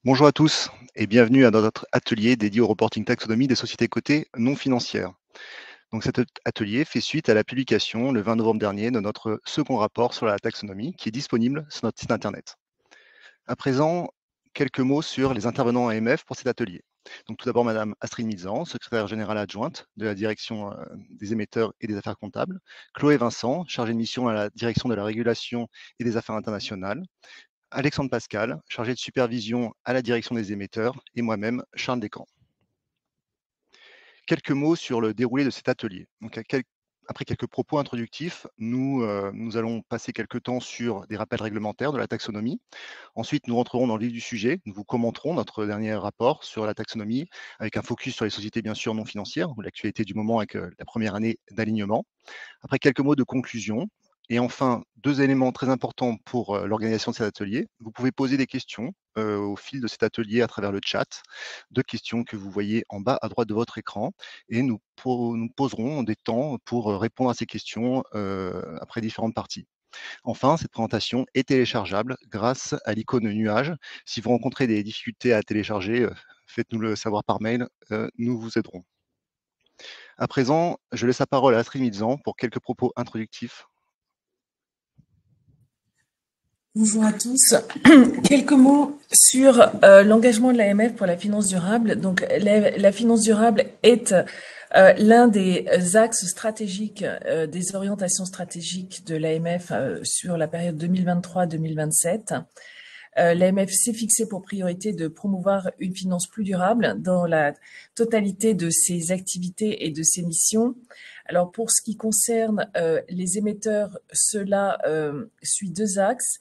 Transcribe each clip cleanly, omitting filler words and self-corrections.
Bonjour à tous et bienvenue dans notre atelier dédié au reporting taxonomie des sociétés cotées non financières. Donc cet atelier fait suite à la publication le 20 novembre dernier de notre second rapport sur la taxonomie qui est disponible sur notre site internet. À présent, quelques mots sur les intervenants AMF pour cet atelier. Donc tout d'abord Madame Astrid Mizan, secrétaire générale adjointe de la direction des émetteurs et des affaires comptables, Chloé Vincent, chargée de mission à la direction de la régulation et des affaires internationales, Alexandre Pascal, chargé de supervision à la direction des émetteurs, et moi-même, Charles Descamps. Quelques mots sur le déroulé de cet atelier. Donc, après quelques propos introductifs, nous allons passer quelques temps sur des rappels réglementaires de la taxonomie. Ensuite, nous rentrerons dans le vif du sujet. Nous vous commenterons notre dernier rapport sur la taxonomie, avec un focus sur les sociétés bien sûr non financières, ou l'actualité du moment avec la première année d'alignement. Après, quelques mots de conclusion. Et enfin, deux éléments très importants pour l'organisation de cet atelier. Vous pouvez poser des questions au fil de cet atelier à travers le chat, deux questions que vous voyez en bas à droite de votre écran, et nous poserons des temps pour répondre à ces questions après différentes parties. Enfin, cette présentation est téléchargeable grâce à l'icône nuage. Si vous rencontrez des difficultés à télécharger, faites-nous le savoir par mail, nous vous aiderons. À présent, je laisse la parole à Astrid Mizan pour quelques propos introductifs. Bonjour à tous. Quelques mots sur l'engagement de l'AMF pour la finance durable. Donc, la finance durable est l'un des axes stratégiques, des orientations stratégiques de l'AMF sur la période 2023-2027. L'AMF s'est fixé pour priorité de promouvoir une finance plus durable dans la totalité de ses activités et de ses missions. Alors, pour ce qui concerne les émetteurs, cela suit deux axes.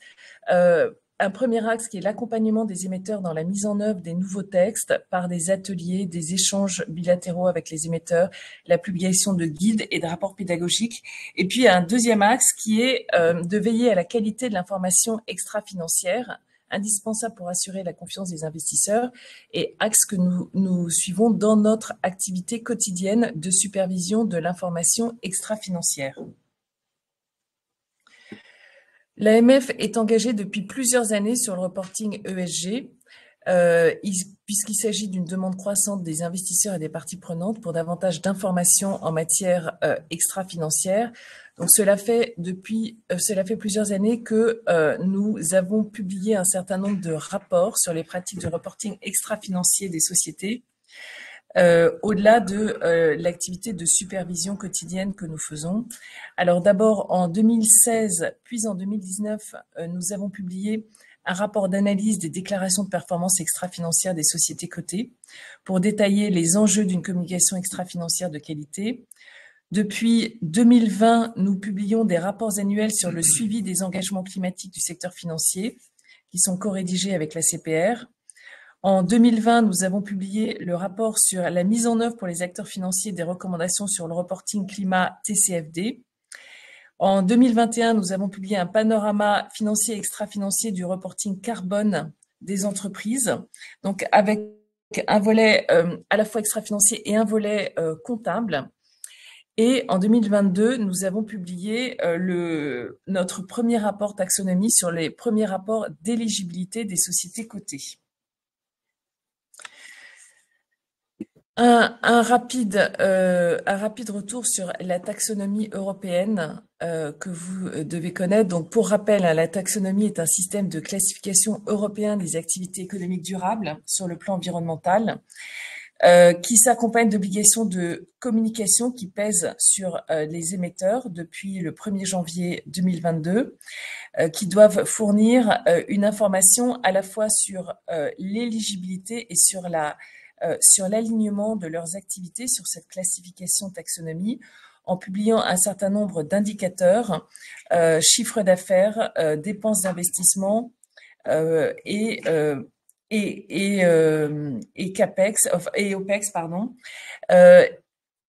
Un premier axe qui est l'accompagnement des émetteurs dans la mise en œuvre des nouveaux textes par des ateliers, des échanges bilatéraux avec les émetteurs, la publication de guides et de rapports pédagogiques. Et puis un deuxième axe qui est de veiller à la qualité de l'information extra-financière, indispensable pour assurer la confiance des investisseurs, et axe que nous suivons dans notre activité quotidienne de supervision de l'information extra-financière. L'AMF est engagée depuis plusieurs années sur le reporting ESG, puisqu'il s'agit d'une demande croissante des investisseurs et des parties prenantes pour davantage d'informations en matière extra-financière. Donc cela fait plusieurs années que nous avons publié un certain nombre de rapports sur les pratiques de reporting extra-financier des sociétés, au-delà de l'activité de supervision quotidienne que nous faisons. Alors d'abord en 2016, puis en 2019, nous avons publié un rapport d'analyse des déclarations de performance extra-financière des sociétés cotées pour détailler les enjeux d'une communication extra-financière de qualité. Depuis 2020, nous publions des rapports annuels sur le suivi des engagements climatiques du secteur financier qui sont co-rédigés avec la CPR. En 2020, nous avons publié le rapport sur la mise en œuvre pour les acteurs financiers des recommandations sur le reporting climat TCFD. En 2021, nous avons publié un panorama financier et extra-financier du reporting carbone des entreprises, donc avec un volet à la fois extra-financier et un volet comptable. Et en 2022, nous avons publié notre premier rapport taxonomie sur les premiers rapports d'éligibilité des sociétés cotées. Un rapide retour sur la taxonomie européenne que vous devez connaître. Donc, pour rappel, la taxonomie est un système de classification européen des activités économiques durables sur le plan environnemental, qui s'accompagne d'obligations de communication qui pèsent sur les émetteurs depuis le 1er janvier 2022, qui doivent fournir une information à la fois sur l'éligibilité et sur l'alignement de leurs activités sur cette classification taxonomie, en publiant un certain nombre d'indicateurs, chiffre d'affaires, dépenses d'investissement et CAPEX et OPEX, pardon.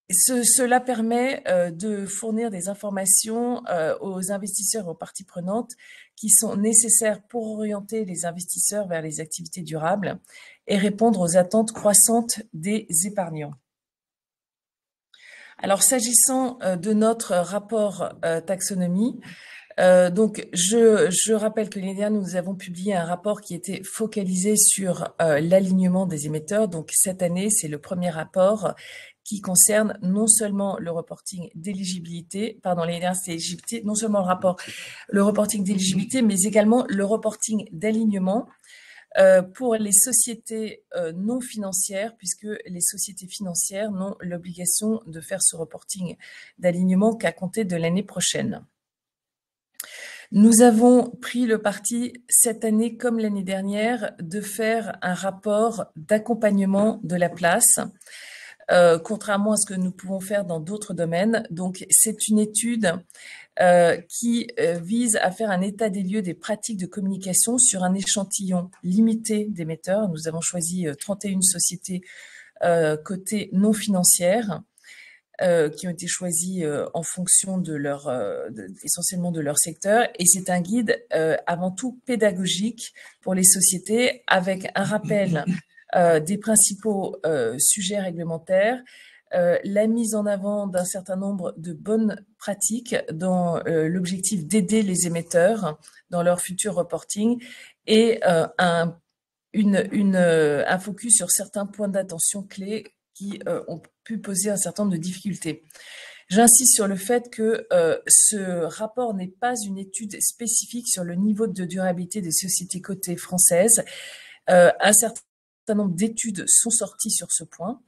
Cela permet de fournir des informations aux investisseurs et aux parties prenantes qui sont nécessaires pour orienter les investisseurs vers les activités durables et répondre aux attentes croissantes des épargnants. Alors, s'agissant de notre rapport taxonomie, Donc, je rappelle que l'année dernière, nous avons publié un rapport qui était focalisé sur l'alignement des émetteurs. Donc, cette année, c'est le premier rapport qui concerne non seulement le reporting d'éligibilité, pardon, l'année dernière, c'est éligibilité, non seulement le reporting d'éligibilité, mais également le reporting d'alignement pour les sociétés non financières, puisque les sociétés financières n'ont l'obligation de faire ce reporting d'alignement qu'à compter de l'année prochaine. Nous avons pris le parti cette année, comme l'année dernière, de faire un rapport d'accompagnement de la place, contrairement à ce que nous pouvons faire dans d'autres domaines. Donc, c'est une étude qui vise à faire un état des lieux des pratiques de communication sur un échantillon limité d'émetteurs. Nous avons choisi 31 sociétés cotées non financières qui ont été choisis en fonction de essentiellement de leur secteur. Et c'est un guide avant tout pédagogique pour les sociétés avec un rappel des principaux sujets réglementaires, la mise en avant d'un certain nombre de bonnes pratiques dans l'objectif d'aider les émetteurs dans leur futur reporting et un focus sur certains points d'attention clés qui ont pu poser un certain nombre de difficultés. J'insiste sur le fait que ce rapport n'est pas une étude spécifique sur le niveau de durabilité des sociétés cotées françaises. Un certain nombre d'études sont sorties sur ce point,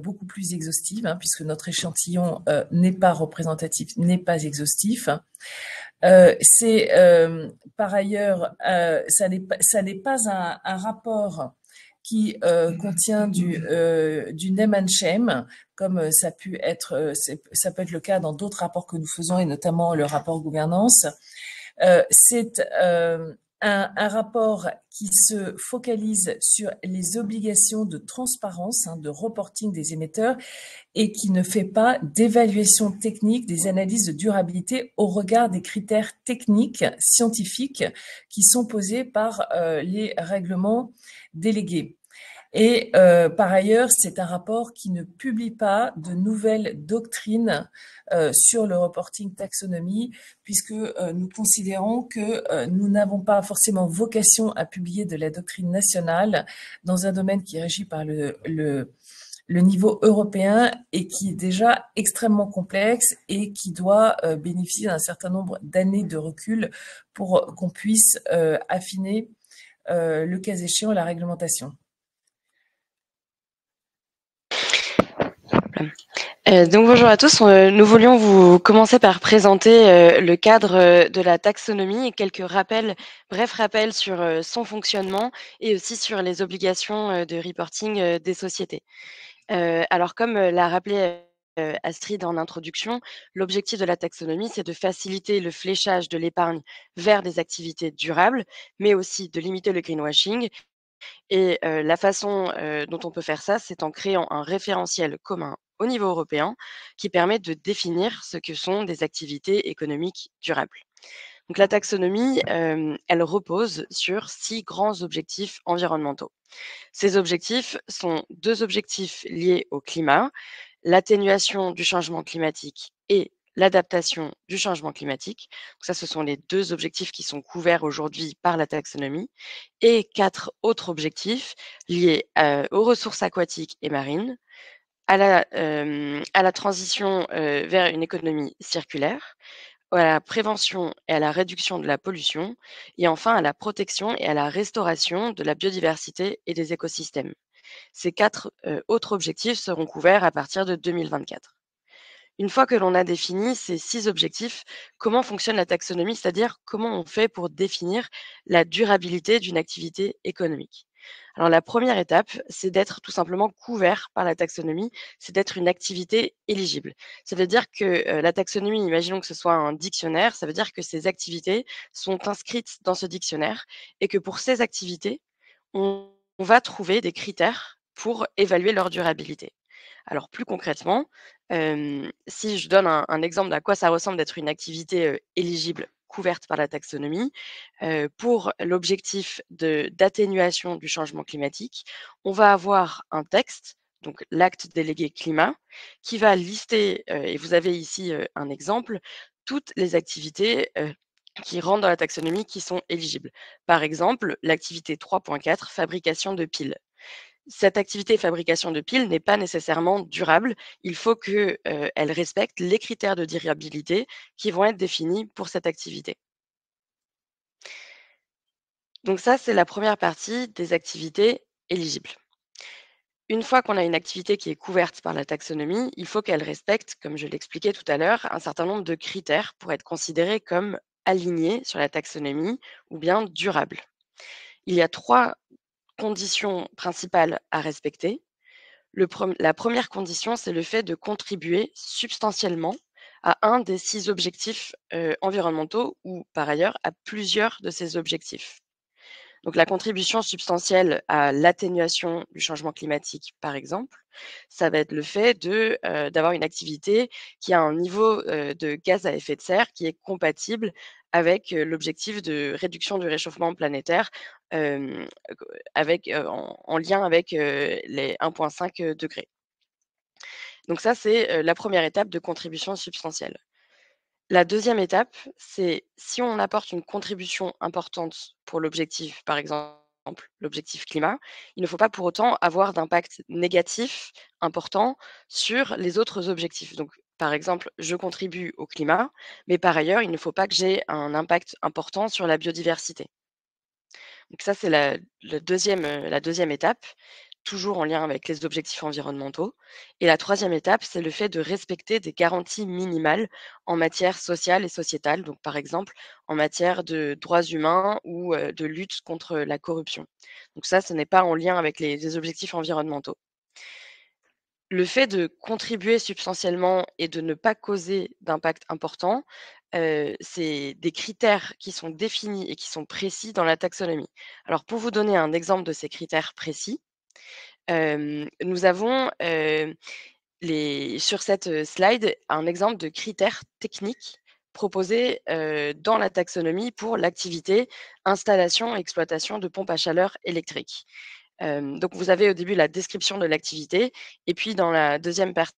beaucoup plus exhaustives, puisque notre échantillon n'est pas représentatif, n'est pas exhaustif. C'est par ailleurs, ça n'est pas un rapport qui contient du name and shame, comme ça peut être le cas dans d'autres rapports que nous faisons, et notamment le rapport gouvernance. C'est un rapport qui se focalise sur les obligations de transparence, de reporting des émetteurs, et qui ne fait pas d'évaluation technique des analyses de durabilité au regard des critères techniques, scientifiques, qui sont posés par les règlements délégués. Et par ailleurs, c'est un rapport qui ne publie pas de nouvelles doctrines sur le reporting taxonomie, puisque nous considérons que nous n'avons pas forcément vocation à publier de la doctrine nationale dans un domaine qui est régi par le niveau européen et qui est déjà extrêmement complexe et qui doit bénéficier d'un certain nombre d'années de recul pour qu'on puisse affiner, le cas échéant, la réglementation. Donc bonjour à tous, nous voulions vous commencer par présenter le cadre de la taxonomie et quelques brefs rappels sur son fonctionnement et aussi sur les obligations de reporting des sociétés. Alors comme l'a rappelé Astrid en introduction, l'objectif de la taxonomie, c'est de faciliter le fléchage de l'épargne vers des activités durables, mais aussi de limiter le greenwashing. Et la façon dont on peut faire ça, c'est en créant un référentiel commun au niveau européen qui permet de définir ce que sont des activités économiques durables. Donc la taxonomie, elle repose sur 6 grands objectifs environnementaux. Ces objectifs sont 2 objectifs liés au climat, l'atténuation du changement climatique et l'adaptation du changement climatique. Donc ça, ce sont les 2 objectifs qui sont couverts aujourd'hui par la taxonomie, et 4 autres objectifs liés aux ressources aquatiques et marines, à la transition vers une économie circulaire, à la prévention et à la réduction de la pollution, et enfin à la protection et à la restauration de la biodiversité et des écosystèmes. Ces 4 autres objectifs seront couverts à partir de 2024. Une fois que l'on a défini ces 6 objectifs, comment fonctionne la taxonomie? C'est-à-dire comment on fait pour définir la durabilité d'une activité économique? Alors la première étape, c'est d'être tout simplement couvert par la taxonomie, c'est d'être une activité éligible. Ça veut dire que la taxonomie, imaginons que ce soit un dictionnaire, ça veut dire que ces activités sont inscrites dans ce dictionnaire et que pour ces activités, on va trouver des critères pour évaluer leur durabilité. Alors plus concrètement, si je donne un exemple d'à quoi ça ressemble d'être une activité éligible couverte par la taxonomie, pour l'objectif d'atténuation du changement climatique, on va avoir un texte, donc l'acte délégué climat, qui va lister, et vous avez ici un exemple, toutes les activités qui rentrent dans la taxonomie qui sont éligibles. Par exemple, l'activité 3.4, fabrication de piles. Cette activité fabrication de piles n'est pas nécessairement durable. Il faut qu'elle respecte les critères de durabilité qui vont être définis pour cette activité. Donc ça, c'est la première partie des activités éligibles. Une fois qu'on a une activité qui est couverte par la taxonomie, il faut qu'elle respecte, comme je l'expliquais tout à l'heure, un certain nombre de critères pour être considérée comme alignée sur la taxonomie ou bien durable. Il y a 3 conditions principales à respecter. La première condition, c'est le fait de contribuer substantiellement à un des 6 objectifs environnementaux ou par ailleurs à plusieurs de ces objectifs. Donc la contribution substantielle à l'atténuation du changement climatique, par exemple, ça va être le fait d'avoir une activité qui a un niveau de gaz à effet de serre qui est compatible avec l'objectif de réduction du réchauffement planétaire euh, en lien avec les 1,5 degrés. Donc ça, c'est la première étape de contribution substantielle. La deuxième étape, c'est si on apporte une contribution importante pour l'objectif, par exemple l'objectif climat, il ne faut pas pour autant avoir d'impact négatif important sur les autres objectifs. Donc, par exemple, je contribue au climat, mais par ailleurs, il ne faut pas que j'ai un impact important sur la biodiversité. Donc ça, c'est la deuxième étape, toujours en lien avec les objectifs environnementaux. Et la troisième étape, c'est le fait de respecter des garanties minimales en matière sociale et sociétale, donc par exemple en matière de droits humains ou de lutte contre la corruption. Donc ça, ce n'est pas en lien avec les objectifs environnementaux. Le fait de contribuer substantiellement et de ne pas causer d'impact important, c'est des critères qui sont définis et qui sont précis dans la taxonomie. Alors pour vous donner un exemple de ces critères précis, nous avons, sur cette, slide, un exemple de critères techniques proposés, dans la taxonomie pour l'activité installation et exploitation de pompes à chaleur électriques. Donc vous avez au début la description de l'activité et puis dans la deuxième partie,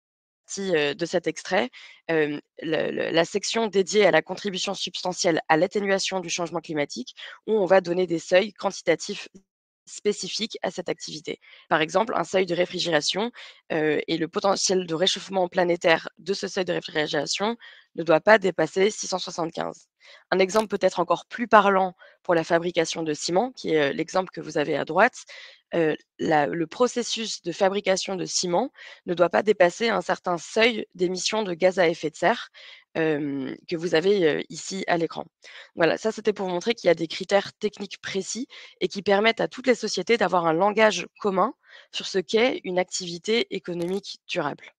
de cet extrait, la section dédiée à la contribution substantielle à l'atténuation du changement climatique où on va donner des seuils quantitatifs spécifiques à cette activité. Par exemple, un seuil de réfrigération et le potentiel de réchauffement planétaire de ce seuil de réfrigération ne doit pas dépasser 675. Un exemple peut-être encore plus parlant pour la fabrication de ciment, qui est l'exemple que vous avez à droite. Le processus de fabrication de ciment ne doit pas dépasser un certain seuil d'émissions de gaz à effet de serre que vous avez ici à l'écran. Voilà, ça c'était pour vous montrer qu'il y a des critères techniques précis et qui permettent à toutes les sociétés d'avoir un langage commun sur ce qu'est une activité économique durable.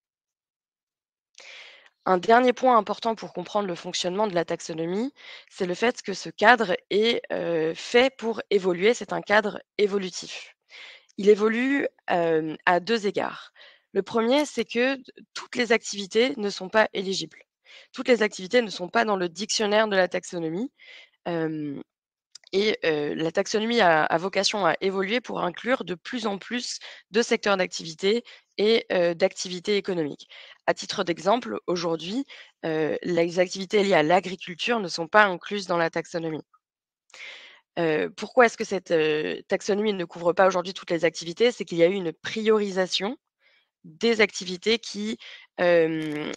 Un dernier point important pour comprendre le fonctionnement de la taxonomie, c'est le fait que ce cadre est fait pour évoluer, c'est un cadre évolutif. Il évolue à 2 égards. Le premier, c'est que toutes les activités ne sont pas éligibles. Toutes les activités ne sont pas dans le dictionnaire de la taxonomie. La taxonomie a vocation à évoluer pour inclure de plus en plus de secteurs d'activité et d'activités économiques. À titre d'exemple, aujourd'hui, les activités liées à l'agriculture ne sont pas incluses dans la taxonomie. Pourquoi est-ce que cette, taxonomie ne couvre pas aujourd'hui toutes les activités? C'est qu'il y a eu une priorisation des activités qui avaient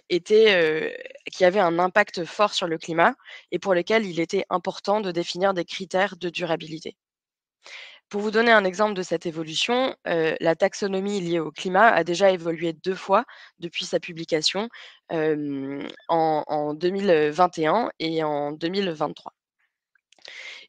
un impact fort sur le climat et pour lesquelles il était important de définir des critères de durabilité. Pour vous donner un exemple de cette évolution, la taxonomie liée au climat a déjà évolué 2 fois depuis sa publication, en 2021 et en 2023.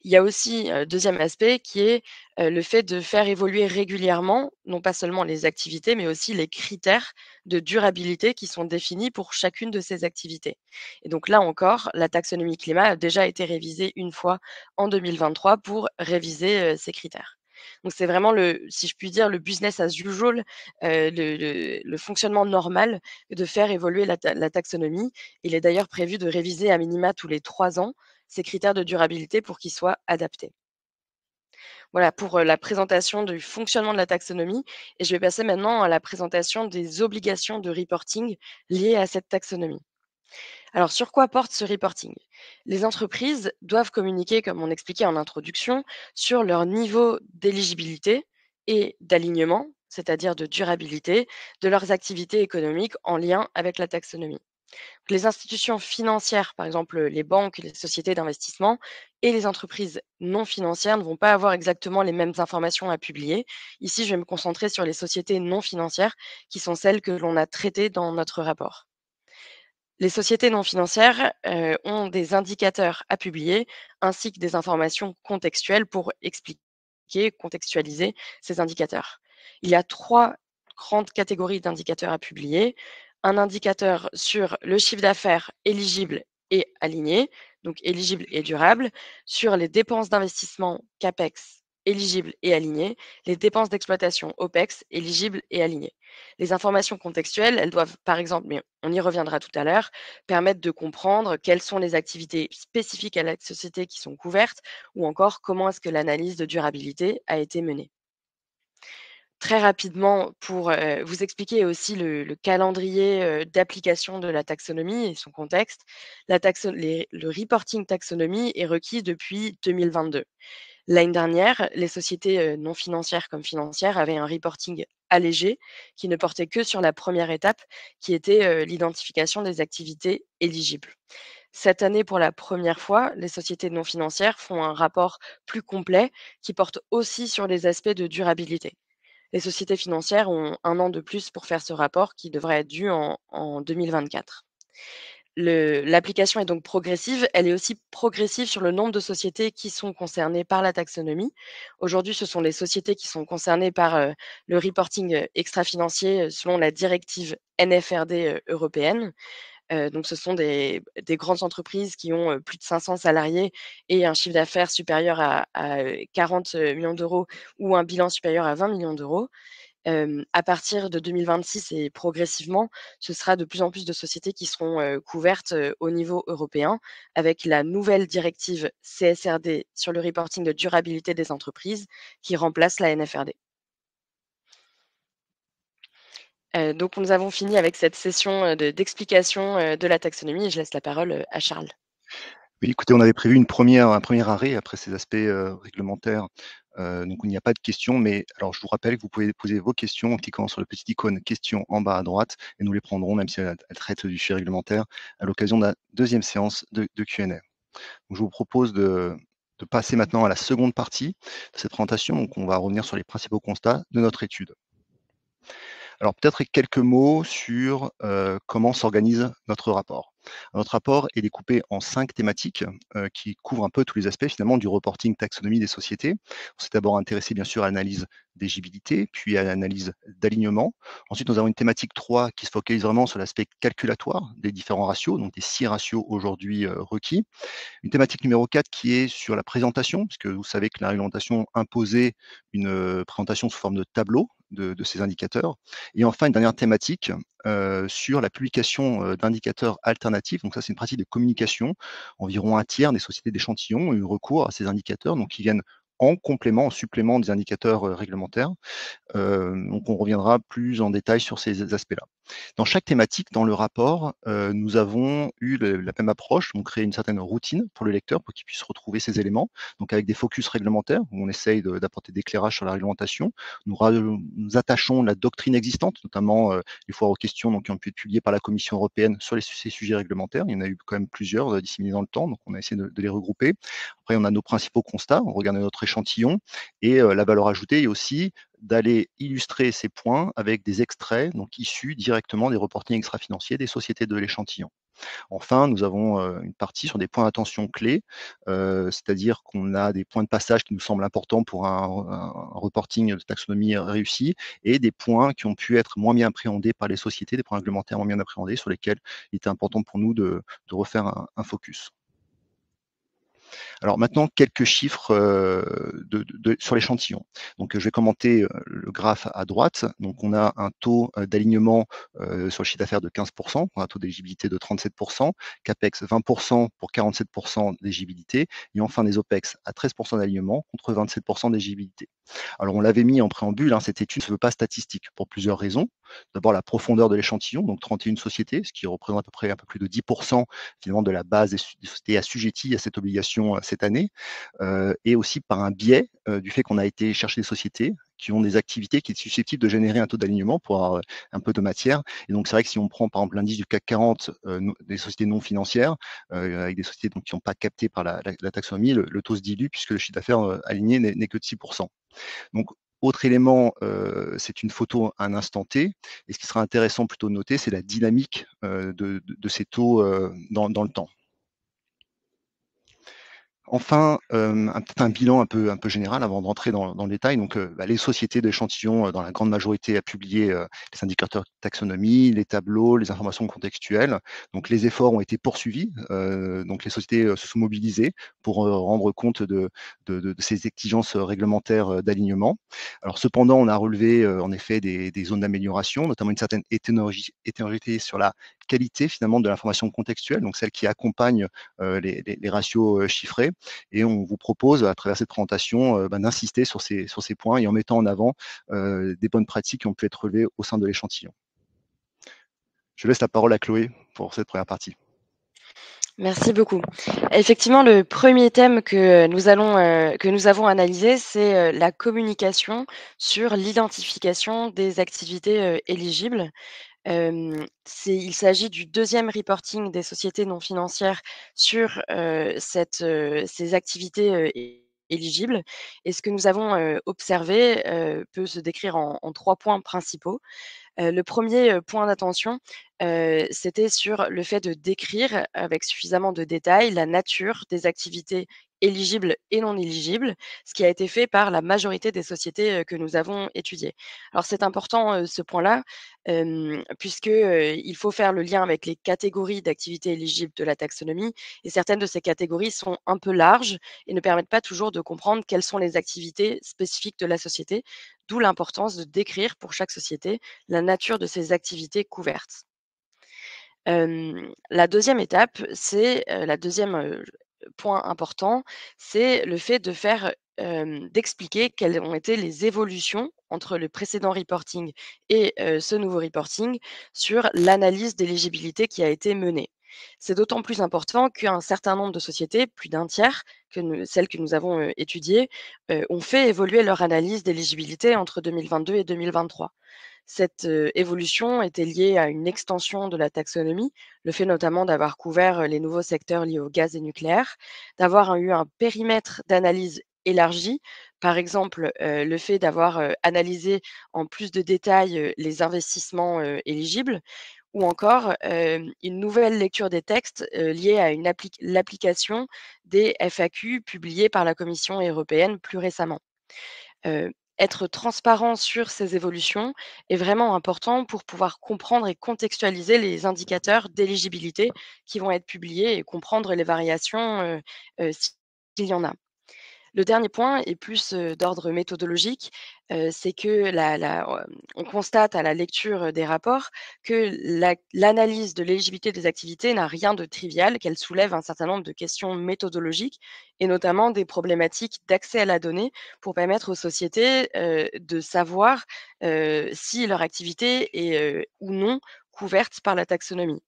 Il y a aussi, deuxième aspect qui est, le fait de faire évoluer régulièrement, non pas seulement les activités, mais aussi les critères de durabilité qui sont définis pour chacune de ces activités. Et donc là encore, la taxonomie climat a déjà été révisée une fois en 2023 pour réviser, ces critères. Donc c'est vraiment si je puis dire, le business as usual, le fonctionnement normal de faire évoluer la taxonomie. Il est d'ailleurs prévu de réviser à minima tous les 3 ans ces critères de durabilité pour qu'ils soient adaptés. Voilà pour la présentation du fonctionnement de la taxonomie et je vais passer maintenant à la présentation des obligations de reporting liées à cette taxonomie. Alors, sur quoi porte ce reporting? Les entreprises doivent communiquer, comme on expliquait en introduction, sur leur niveau d'éligibilité et d'alignement, c'est-à-dire de durabilité, de leurs activités économiques en lien avec la taxonomie. Les institutions financières, par exemple les banques, les sociétés d'investissement et les entreprises non financières ne vont pas avoir exactement les mêmes informations à publier. Ici, je vais me concentrer sur les sociétés non financières qui sont celles que l'on a traitées dans notre rapport. Les sociétés non financières ont des indicateurs à publier ainsi que des informations contextuelles pour expliquer, contextualiser ces indicateurs. Il y a 3 grandes catégories d'indicateurs à publier. Un indicateur sur le chiffre d'affaires éligible et aligné, donc éligible et durable, sur les dépenses d'investissement CAPEX éligibles et alignés, les dépenses d'exploitation OPEX éligibles et alignées. Les informations contextuelles, elles doivent, par exemple, mais on y reviendra tout à l'heure, permettre de comprendre quelles sont les activités spécifiques à la société qui sont couvertes ou encore comment est-ce que l'analyse de durabilité a été menée. Très rapidement, pour vous expliquer aussi le calendrier d'application de la taxonomie et son contexte, le reporting taxonomie est requis depuis 2022. L'année dernière, les sociétés non financières comme financières avaient un reporting allégé qui ne portait que sur la première étape, qui était l'identification des activités éligibles. Cette année, pour la première fois, les sociétés non financières font un rapport plus complet qui porte aussi sur les aspects de durabilité. Les sociétés financières ont 1 an de plus pour faire ce rapport qui devrait être dû en 2024. L'application est donc progressive. Elle est aussi progressive sur le nombre de sociétés qui sont concernées par la taxonomie. Aujourd'hui, ce sont les sociétés qui sont concernées par le reporting extra-financier selon la directive NFRD européenne. Donc, ce sont des grandes entreprises qui ont plus de 500 salariés et un chiffre d'affaires supérieur à 40 millions d'euros ou un bilan supérieur à 20 millions d'euros. À partir de 2026 et progressivement, ce sera de plus en plus de sociétés qui seront couvertes au niveau européen avec la nouvelle directive CSRD sur le reporting de durabilité des entreprises qui remplace la NFRD. Donc nous avons fini avec cette session d'explication de la taxonomie et je laisse la parole à Charles. Oui, écoutez, on avait prévu un premier arrêt après ces aspects réglementaires. Donc il n'y a pas de questions, mais alors je vous rappelle que vous pouvez poser vos questions en cliquant sur le petit icône questions en bas à droite et nous les prendrons, même si elles traitent du sujet réglementaire, à l'occasion de la deuxième séance de Q&A. Donc je vous propose de passer maintenant à la seconde partie de cette présentation. Donc on va revenir sur les principaux constats de notre étude. Alors peut-être quelques mots sur comment s'organise notre rapport. Notre rapport est découpé en 5 thématiques qui couvrent un peu tous les aspects finalement du reporting taxonomie des sociétés. On s'est d'abord intéressé bien sûr à l'analyse d'éligibilité, puis à l'analyse d'alignement. Ensuite, nous avons une thématique 3 qui se focalise vraiment sur l'aspect calculatoire des différents ratios, donc des 6 ratios aujourd'hui requis. Une thématique numéro 4 qui est sur la présentation, puisque vous savez que la réglementation imposait une présentation sous forme de tableau de ces indicateurs. Et enfin, une dernière thématique sur la publication d'indicateurs alternatifs. Donc ça, c'est une pratique de communication. Environ un tiers des sociétés d'échantillons ont eu recours à ces indicateurs, donc qui viennent en complément, en supplément des indicateurs réglementaires. Donc on reviendra plus en détail sur ces aspects-là. Dans chaque thématique, dans le rapport, nous avons eu la même approche, on crée une certaine routine pour le lecteur pour qu'il puisse retrouver ces éléments, donc avec des focus réglementaires, où on essaye d'apporter d'éclairage sur la réglementation. Nous attachons la doctrine existante, notamment les foires aux questions donc, qui ont pu être publiées par la Commission européenne sur ces sujets réglementaires. Il y en a eu quand même plusieurs disséminés dans le temps, donc on a essayé de les regrouper. Après, on a nos principaux constats, on regarde notre échantillon, et la valeur ajoutée est aussi d'aller illustrer ces points avec des extraits donc issus directement des reportings extra-financiers des sociétés de l'échantillon. Enfin, nous avons une partie sur des points d'attention clés, c'est-à-dire qu'on a des points de passage qui nous semblent importants pour un reporting de taxonomie réussi et des points qui ont pu être moins bien appréhendés par les sociétés, des points réglementaires moins bien appréhendés sur lesquels il était important pour nous de refaire un focus. Alors maintenant, quelques chiffres sur l'échantillon. Donc je vais commenter le graphe à droite. Donc on a un taux d'alignement sur le chiffre d'affaires de 15%, un taux d'éligibilité de 37%, CAPEX 20% pour 47% d'éligibilité, et enfin des OPEX à 13% d'alignement contre 27% d'éligibilité. Alors, on l'avait mis en préambule, hein, cette étude ne se veut pas statistique pour plusieurs raisons. D'abord, la profondeur de l'échantillon, donc 31 sociétés, ce qui représente à peu près un peu plus de 10% finalement de la base des sociétés assujetties à cette obligation cette année, et aussi par un biais du fait qu'on a été chercher des sociétés qui ont des activités qui sont susceptibles de générer un taux d'alignement pour avoir un peu de matière. Et donc, c'est vrai que si on prend par exemple l'indice du CAC 40 des sociétés non financières, avec des sociétés donc, qui n'ont pas capté par la taxonomie, le taux se dilue puisque le chiffre d'affaires aligné n'est que de 6%. Donc, autre élément, c'est une photo à un instant T. Et ce qui sera intéressant plutôt de noter, c'est la dynamique de ces taux dans le temps. Enfin, peut-être un bilan un peu général avant d'entrer dans le détail. Donc, les sociétés d'échantillons, dans la grande majorité, a publié les indicateurs de taxonomie, les tableaux, les informations contextuelles. Donc, les efforts ont été poursuivis. Donc, les sociétés se sont mobilisées pour rendre compte de ces exigences réglementaires d'alignement. Alors, cependant, on a relevé en effet des zones d'amélioration, notamment une certaine hétérogénéité sur la qualité finalement de l'information contextuelle, donc celle qui accompagne les ratios chiffrés. Et on vous propose, à travers cette présentation, d'insister sur ces points et en mettant en avant des bonnes pratiques qui ont pu être relevées au sein de l'échantillon. Je laisse la parole à Chloé pour cette première partie. Merci beaucoup. Effectivement, le premier thème que nous avons analysé, c'est la communication sur l'identification des activités éligibles. Il s'agit du deuxième reporting des sociétés non financières sur ces activités éligibles. Et ce que nous avons observé peut se décrire en 3 points principaux. Le premier point d'attention, c'était sur le fait de décrire avec suffisamment de détails la nature des activités éligibles et non éligibles, ce qui a été fait par la majorité des sociétés que nous avons étudiées. Alors c'est important ce point-là, puisque il faut faire le lien avec les catégories d'activités éligibles de la taxonomie et certaines de ces catégories sont un peu larges et ne permettent pas toujours de comprendre quelles sont les activités spécifiques de la société, d'où l'importance de décrire pour chaque société la nature de ces activités couvertes. La deuxième étape, c'est la deuxième point important, c'est le fait de faire, d'expliquer quelles ont été les évolutions entre le précédent reporting et ce nouveau reporting sur l'analyse d'éligibilité qui a été menée. C'est d'autant plus important qu'un certain nombre de sociétés, plus d'un tiers, celles que nous avons étudiées, ont fait évoluer leur analyse d'éligibilité entre 2022 et 2023. Cette évolution était liée à une extension de la taxonomie, le fait notamment d'avoir couvert les nouveaux secteurs liés au gaz et nucléaire, d'avoir eu un périmètre d'analyse élargi, par exemple le fait d'avoir analysé en plus de détails les investissements éligibles, ou encore une nouvelle lecture des textes liée à l'application des FAQ publiés par la Commission européenne plus récemment. Être transparent sur ces évolutions est vraiment important pour pouvoir comprendre et contextualiser les indicateurs d'éligibilité qui vont être publiés et comprendre les variations s'il y en a. Le dernier point est plus d'ordre méthodologique, c'est que on constate à la lecture des rapports que l'analyse de l'éligibilité des activités n'a rien de trivial, qu'elle soulève un certain nombre de questions méthodologiques et notamment des problématiques d'accès à la donnée pour permettre aux sociétés de savoir si leur activité est ou non couverte par la taxonomie.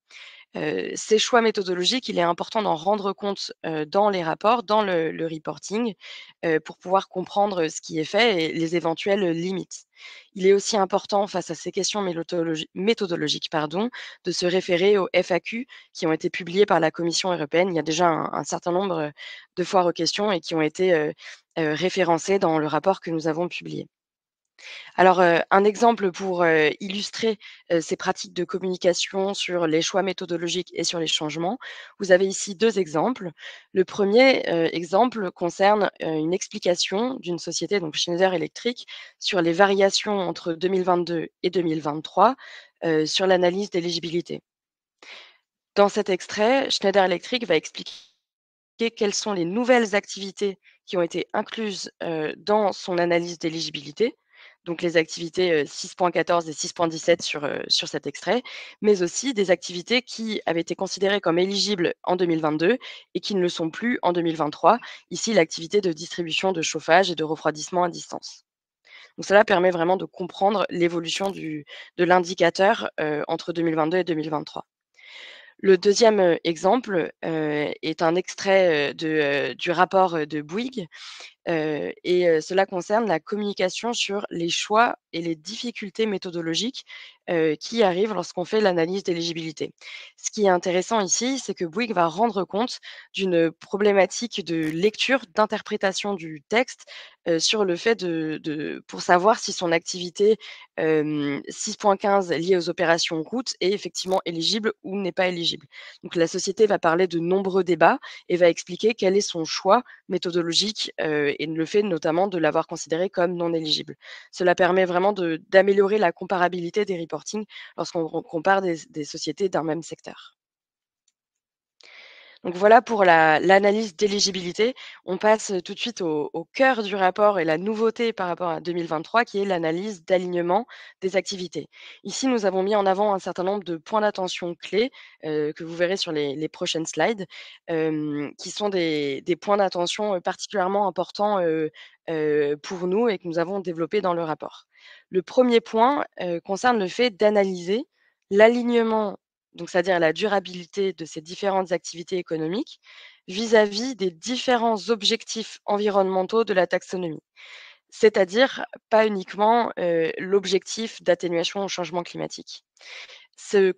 Ces choix méthodologiques, il est important d'en rendre compte dans les rapports, dans le reporting, pour pouvoir comprendre ce qui est fait et les éventuelles limites. Il est aussi important, face à ces questions méthodologiques, de se référer aux FAQ qui ont été publiés par la Commission européenne. Il y a déjà un certain nombre de foires aux questions et qui ont été référencées dans le rapport que nous avons publié. Alors, un exemple pour illustrer ces pratiques de communication sur les choix méthodologiques et sur les changements. Vous avez ici 2 exemples. Le premier exemple concerne une explication d'une société, donc Schneider Electric, sur les variations entre 2022 et 2023 sur l'analyse d'éligibilité. Dans cet extrait, Schneider Electric va expliquer quelles sont les nouvelles activités qui ont été incluses dans son analyse d'éligibilité, donc les activités 6.14 et 6.17 sur cet extrait, mais aussi des activités qui avaient été considérées comme éligibles en 2022 et qui ne le sont plus en 2023. Ici, l'activité de distribution de chauffage et de refroidissement à distance. Donc cela permet vraiment de comprendre l'évolution de l'indicateur entre 2022 et 2023. Le deuxième exemple est un extrait du rapport de Bouygues. Cela concerne la communication sur les choix et les difficultés méthodologiques, qui arrivent lorsqu'on fait l'analyse d'éligibilité. Ce qui est intéressant ici, c'est que Bouygues va rendre compte d'une problématique de lecture, d'interprétation du texte, sur le fait pour savoir si son activité, 6.15 liée aux opérations routes est effectivement éligible ou n'est pas éligible. Donc la société va parler de nombreux débats et va expliquer quel est son choix méthodologique, et le fait notamment de l'avoir considéré comme non éligible. Cela permet vraiment d'améliorer la comparabilité des reportings lorsqu'on compare des sociétés d'un même secteur. Donc voilà pour l'analyse d'éligibilité. On passe tout de suite au cœur du rapport et la nouveauté par rapport à 2023 qui est l'analyse d'alignement des activités. Ici, nous avons mis en avant un certain nombre de points d'attention clés que vous verrez sur les prochaines slides, qui sont des points d'attention particulièrement importants pour nous et que nous avons développés dans le rapport. Le premier point concerne le fait d'analyser l'alignement, donc c'est-à-dire la durabilité de ces différentes activités économiques vis-à-vis des différents objectifs environnementaux de la taxonomie. C'est-à-dire pas uniquement l'objectif d'atténuation au changement climatique. Ce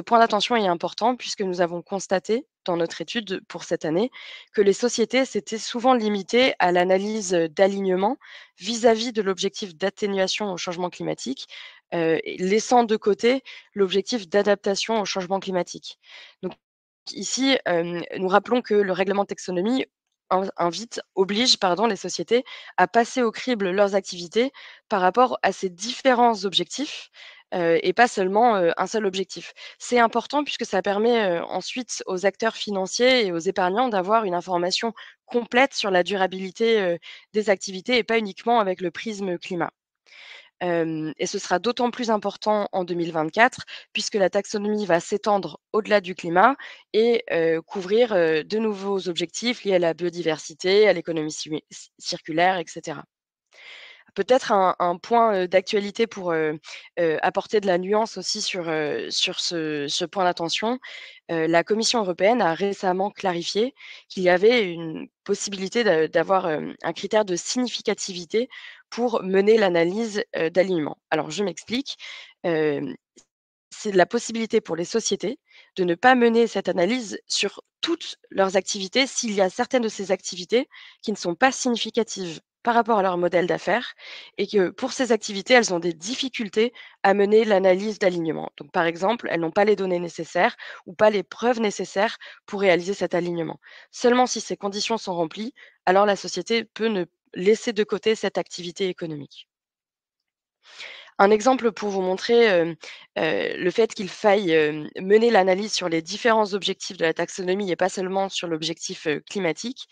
point d'attention est important puisque nous avons constaté dans notre étude pour cette année que les sociétés s'étaient souvent limitées à l'analyse d'alignement vis-à-vis de l'objectif d'atténuation au changement climatique, laissant de côté l'objectif d'adaptation au changement climatique. Donc ici, nous rappelons que le règlement de taxonomie oblige les sociétés à passer au crible leurs activités par rapport à ces différents objectifs, et pas seulement, un seul objectif. C'est important puisque ça permet, ensuite aux acteurs financiers et aux épargnants d'avoir une information complète sur la durabilité, des activités et pas uniquement avec le prisme climat. Et ce sera d'autant plus important en 2024 puisque la taxonomie va s'étendre au-delà du climat et couvrir, de nouveaux objectifs liés à la biodiversité, à l'économie circulaire et cetera. Peut-être un point, d'actualité pour, apporter de la nuance aussi sur ce point d'attention. La Commission européenne a récemment clarifié qu'il y avait une possibilité d'avoir, un critère de significativité pour mener l'analyse, d'alignement. Alors je m'explique, hem, c'est la possibilité pour les sociétés de ne pas mener cette analyse sur toutes leurs activités s'il y a certaines de ces activités qui ne sont pas significatives par rapport à leur modèle d'affaires et que pour ces activités, elles ont des difficultés à mener l'analyse d'alignement. Donc par exemple, elles n'ont pas les données nécessaires ou pas les preuves nécessaires pour réaliser cet alignement. Seulement si ces conditions sont remplies, alors la société peut ne laisser de côté cette activité économique. Un exemple pour vous montrer, le fait qu'il faille, mener l'analyse sur les différents objectifs de la taxonomie et pas seulement sur l'objectif, climatique.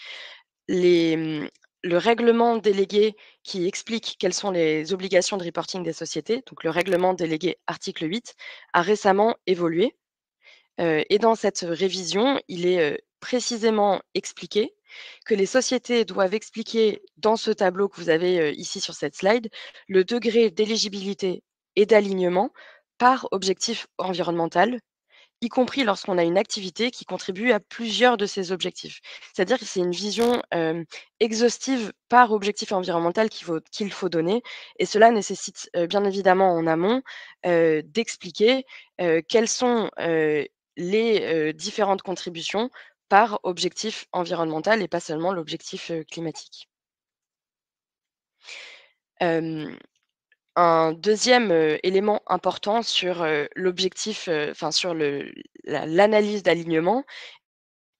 Les, le règlement délégué qui explique quelles sont les obligations de reporting des sociétés, donc le règlement délégué article 8, a récemment évolué. Et dans cette révision, il est, précisément expliqué que les sociétés doivent expliquer dans ce tableau que vous avez, ici sur cette slide, le degré d'éligibilité et d'alignement par objectif environnemental, y compris lorsqu'on a une activité qui contribue à plusieurs de ces objectifs. C'est-à-dire que c'est une vision, exhaustive par objectif environnemental qu'il faut donner et cela nécessite, bien évidemment en amont, d'expliquer, quelles sont, les, différentes contributions par objectif environnemental et pas seulement l'objectif, climatique. Hem Un deuxième élément important sur, l'objectif, enfin sur l'analyse d'alignement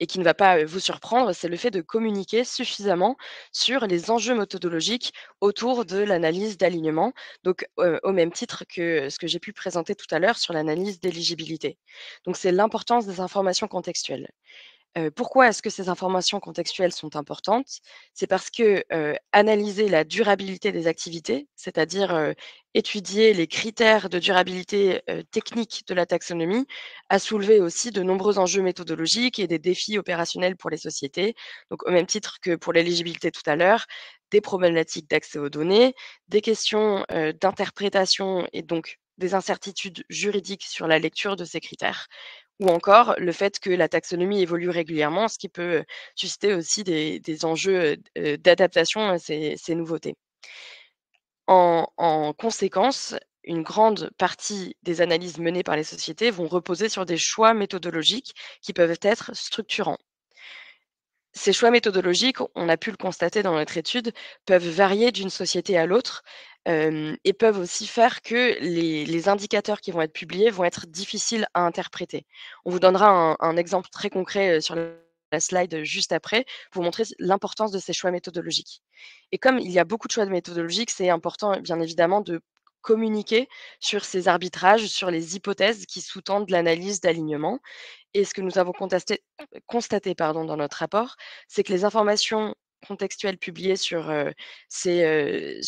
et qui ne va pas, vous surprendre, c'est le fait de communiquer suffisamment sur les enjeux méthodologiques autour de l'analyse d'alignement, donc au même titre que ce que j'ai pu présenter tout à l'heure sur l'analyse d'éligibilité. Donc c'est l'importance des informations contextuelles. Pourquoi est-ce que ces informations contextuelles sont importantes? C'est parce que, analyser la durabilité des activités, c'est-à-dire, étudier les critères de durabilité, techniques de la taxonomie, a soulevé aussi de nombreux enjeux méthodologiques et des défis opérationnels pour les sociétés. Donc au même titre que pour l'éligibilité tout à l'heure, des problématiques d'accès aux données, des questions, d'interprétation et donc des incertitudes juridiques sur la lecture de ces critères. Ou encore le fait que la taxonomie évolue régulièrement, ce qui peut, susciter aussi des enjeux, d'adaptation à ces nouveautés. En conséquence, une grande partie des analyses menées par les sociétés vont reposer sur des choix méthodologiques qui peuvent être structurants. Ces choix méthodologiques, on a pu le constater dans notre étude, peuvent varier d'une société à l'autre, et peuvent aussi faire que les indicateurs qui vont être publiés vont être difficiles à interpréter. On vous donnera un exemple très concret, sur la slide juste après, pour vous montrer l'importance de ces choix méthodologiques. Et comme il y a beaucoup de choix de méthodologiques, c'est important, bien évidemment, de communiquer sur ces arbitrages, sur les hypothèses qui sous-tendent l'analyse d'alignement. Et ce que nous avons constaté dans notre rapport, c'est que les informations contextuelles publiées sur ces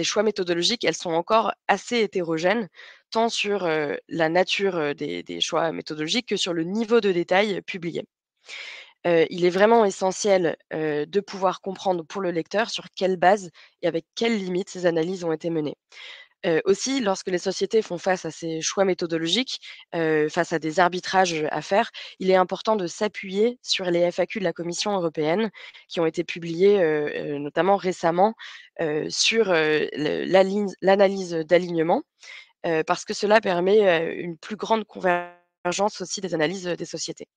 choix méthodologiques, elles sont encore assez hétérogènes, tant sur, la nature, des choix méthodologiques que sur le niveau de détail publié. Il est vraiment essentiel, de pouvoir comprendre pour le lecteur sur quelle base et avec quelles limites ces analyses ont été menées. Aussi, lorsque les sociétés font face à ces choix méthodologiques, face à des arbitrages à faire, il est important de s'appuyer sur les FAQ de la Commission européenne qui ont été publiés, notamment récemment, sur, l'analyse d'alignement, parce que cela permet, une plus grande convergence aussi des analyses, des sociétés.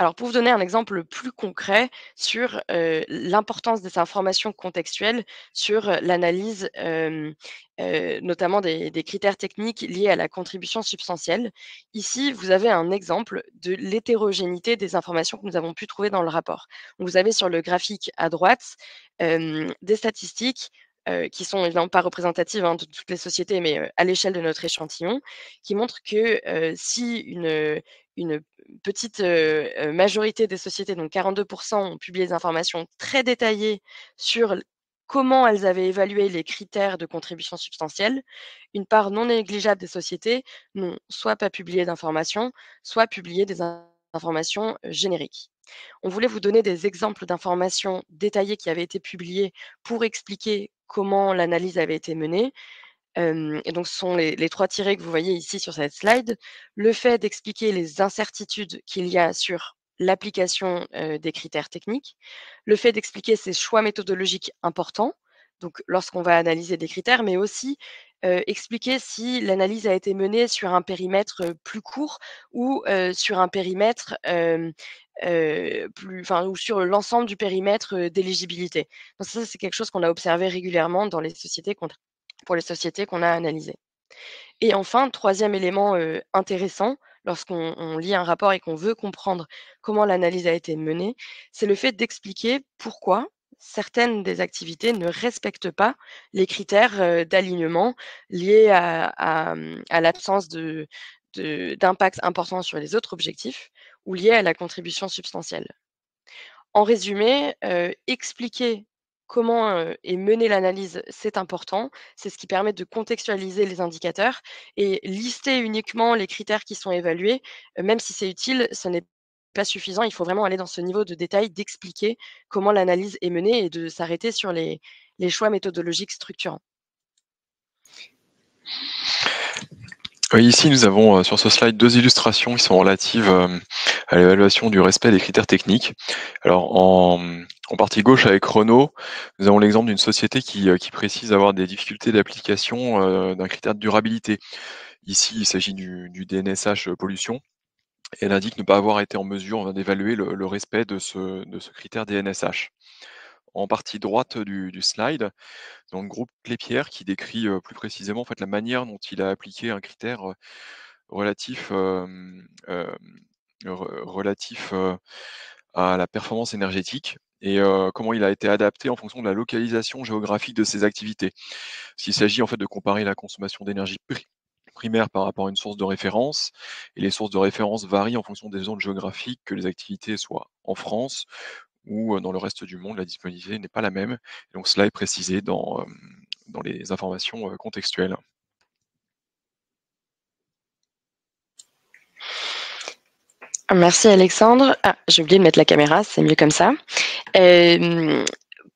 Alors pour vous donner un exemple plus concret sur, l'importance des informations contextuelles sur, l'analyse, notamment des critères techniques liés à la contribution substantielle. Ici, vous avez un exemple de l'hétérogénéité des informations que nous avons pu trouver dans le rapport. Vous avez sur le graphique à droite, des statistiques, qui sont évidemment pas représentatives, hein, de toutes les sociétés, mais, à l'échelle de notre échantillon, qui montrent que, si une petite, majorité des sociétés, donc 42 ont publié des informations très détaillées sur comment elles avaient évalué les critères de contribution substantielle. Une part non négligeable des sociétés n'ont soit pas publié d'informations, soit publié des informations, génériques. On voulait vous donner des exemples d'informations détaillées qui avaient été publiées pour expliquer comment l'analyse avait été menée. Et donc ce sont les 3 tirets que vous voyez ici sur cette slide. Le fait d'expliquer les incertitudes qu'il y a sur l'application, des critères techniques. Le fait d'expliquer ces choix méthodologiques importants, donc lorsqu'on va analyser des critères, mais aussi, expliquer si l'analyse a été menée sur un périmètre, plus court ou, sur un périmètre, ou sur l'ensemble du périmètre, d'éligibilité. Donc ça, c'est quelque chose qu'on a observé régulièrement dans les sociétés pour les sociétés qu'on a analysées. Et enfin, troisième élément, intéressant lorsqu'on lit un rapport et qu'on veut comprendre comment l'analyse a été menée, c'est le fait d'expliquer pourquoi certaines des activités ne respectent pas les critères, d'alignement liés à l'absence d'impact important sur les autres objectifs ou liés à la contribution substantielle. En résumé, expliquer comment, est menée l'analyse, c'est important. C'est ce qui permet de contextualiser les indicateurs et lister uniquement les critères qui sont évalués, même si c'est utile, ce n'est pas suffisant. Il faut vraiment aller dans ce niveau de détail, d'expliquer comment l'analyse est menée et de s'arrêter sur les choix méthodologiques structurants. Oui, ici, nous avons sur ce slide 2 illustrations qui sont relatives à l'évaluation du respect des critères techniques. Alors, en partie gauche avec Renault, nous avons l'exemple d'une société qui précise avoir des difficultés d'application d'un critère de durabilité. Ici, il s'agit du DNSH pollution. Et elle indique ne pas avoir été en mesure d'évaluer le respect de ce critère DNSH. En partie droite du slide, dans le groupe Clépierre qui décrit plus précisément en fait, la manière dont il a appliqué un critère relatif, relatif à la performance énergétique et comment il a été adapté en fonction de la localisation géographique de ses activités. S'il s'agit en fait de comparer la consommation d'énergie primaire par rapport à une source de référence, et les sources de référence varient en fonction des zones géographiques, que les activités soient en France ou dans le reste du monde, la disponibilité n'est pas la même. Et donc cela est précisé dans les informations contextuelles. Merci Alexandre. Ah, j'ai oublié de mettre la caméra, c'est mieux comme ça.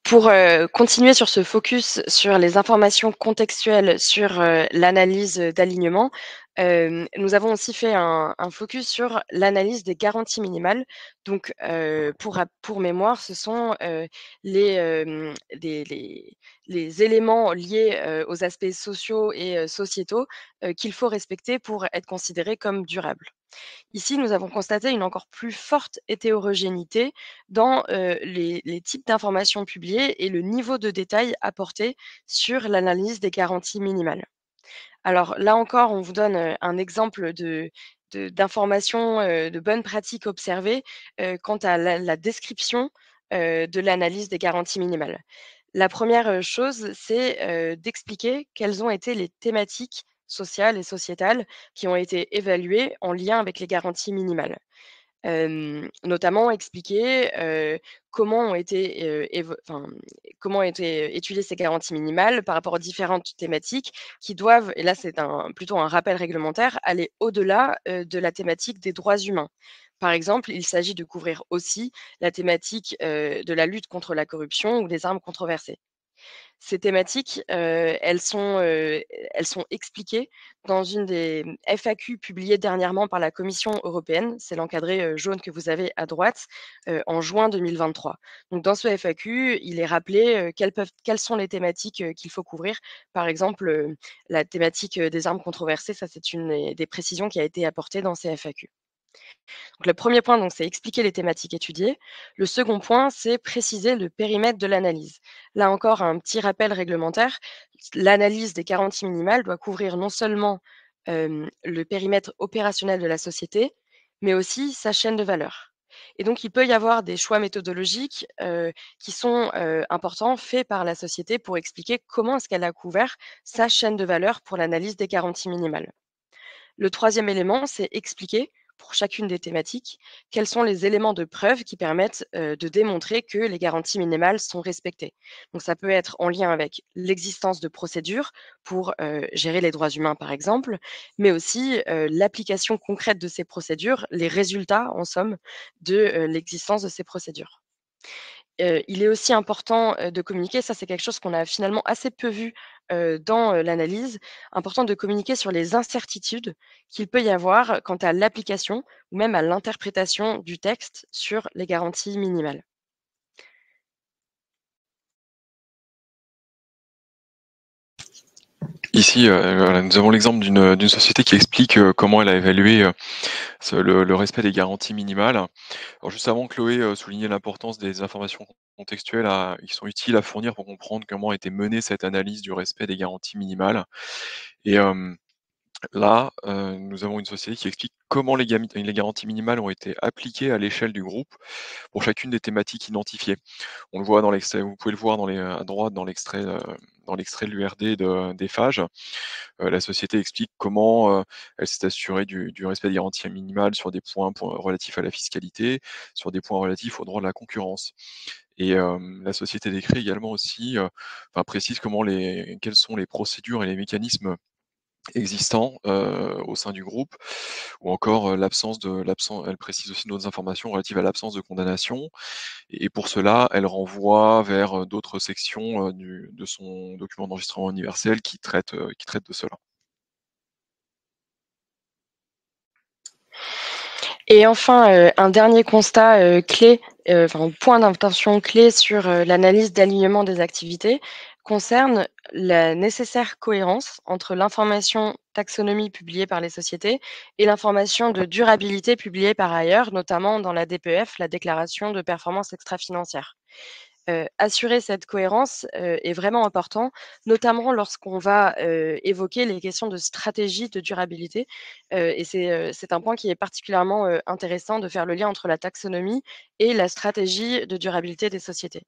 Pour continuer sur ce focus sur les informations contextuelles, sur l'analyse d'alignement, nous avons aussi fait un focus sur l'analyse des garanties minimales. Donc, pour mémoire, ce sont les éléments liés aux aspects sociaux et sociétaux qu'il faut respecter pour être considérés comme durables. Ici, nous avons constaté une encore plus forte hétérogénéité dans les types d'informations publiées et le niveau de détail apporté sur l'analyse des garanties minimales. Alors là encore, on vous donne un exemple d'informations, de bonnes pratiques observées quant à la description de l'analyse des garanties minimales. La première chose, c'est d'expliquer quelles ont été les thématiques sociales et sociétales qui ont été évaluées en lien avec les garanties minimales. Notamment expliquer comment ont été, comment ont été étudiées ces garanties minimales par rapport aux différentes thématiques qui doivent, et là c'est plutôt un rappel réglementaire, aller au-delà de la thématique des droits humains. Par exemple, il s'agit de couvrir aussi la thématique de la lutte contre la corruption ou des armes controversées. Ces thématiques, elles sont expliquées dans une des FAQ publiées dernièrement par la Commission européenne. C'est l'encadré jaune que vous avez à droite, en juin 2023. Donc dans ce FAQ, il est rappelé quelles sont les thématiques qu'il faut couvrir. Par exemple, la thématique des armes controversées, ça c'est une des précisions qui a été apportée dans ces FAQ. Donc, le premier point, c'est expliquer les thématiques étudiées. Le second point, c'est préciser le périmètre de l'analyse. Là encore, un petit rappel réglementaire. L'analyse des garanties minimales doit couvrir non seulement le périmètre opérationnel de la société, mais aussi sa chaîne de valeur. Et donc, il peut y avoir des choix méthodologiques qui sont importants, faits par la société pour expliquer comment est-ce qu'elle a couvert sa chaîne de valeur pour l'analyse des garanties minimales. Le troisième élément, c'est expliquer pour chacune des thématiques quels sont les éléments de preuve qui permettent de démontrer que les garanties minimales sont respectées. Donc ça peut être en lien avec l'existence de procédures pour gérer les droits humains par exemple, mais aussi l'application concrète de ces procédures, les résultats en somme de l'existence de ces procédures. Il est aussi important de communiquer, ça c'est quelque chose qu'on a finalement assez peu vu dans l'analyse, important de communiquer sur les incertitudes qu'il peut y avoir quant à l'application ou même à l'interprétation du texte sur les garanties minimales. Ici, nous avons l'exemple d'une société qui explique comment elle a évalué le respect des garanties minimales. Alors juste avant, Chloé soulignait l'importance des informations contextuelles qui sont utiles à fournir pour comprendre comment a été menée cette analyse du respect des garanties minimales. Et là, nous avons une société qui explique comment les garanties minimales ont été appliquées à l'échelle du groupe pour chacune des thématiques identifiées. On le voit dans l'extrait, vous pouvez le voir à droite dans l'extrait de l'URD des phages. La société explique comment elle s'est assurée du respect des garanties minimales sur des points relatifs à la fiscalité, sur des points relatifs aux droits de la concurrence. Et la société décrit également aussi, précise quelles sont les procédures et les mécanismes existants au sein du groupe, ou encore elle précise aussi d'autres informations relatives à l'absence de condamnation. Et pour cela, elle renvoie vers d'autres sections de son document d'enregistrement universel qui traite de cela. Et enfin, un dernier constat clé, point d'intention clé sur l'analyse d'alignement des activités concerne la nécessaire cohérence entre l'information taxonomie publiée par les sociétés et l'information de durabilité publiée par ailleurs, notamment dans la DPF, la déclaration de performance extra-financière. Assurer cette cohérence est vraiment important, notamment lorsqu'on va évoquer les questions de stratégie de durabilité. Et c'est un point qui est particulièrement intéressant de faire le lien entre la taxonomie et la stratégie de durabilité des sociétés.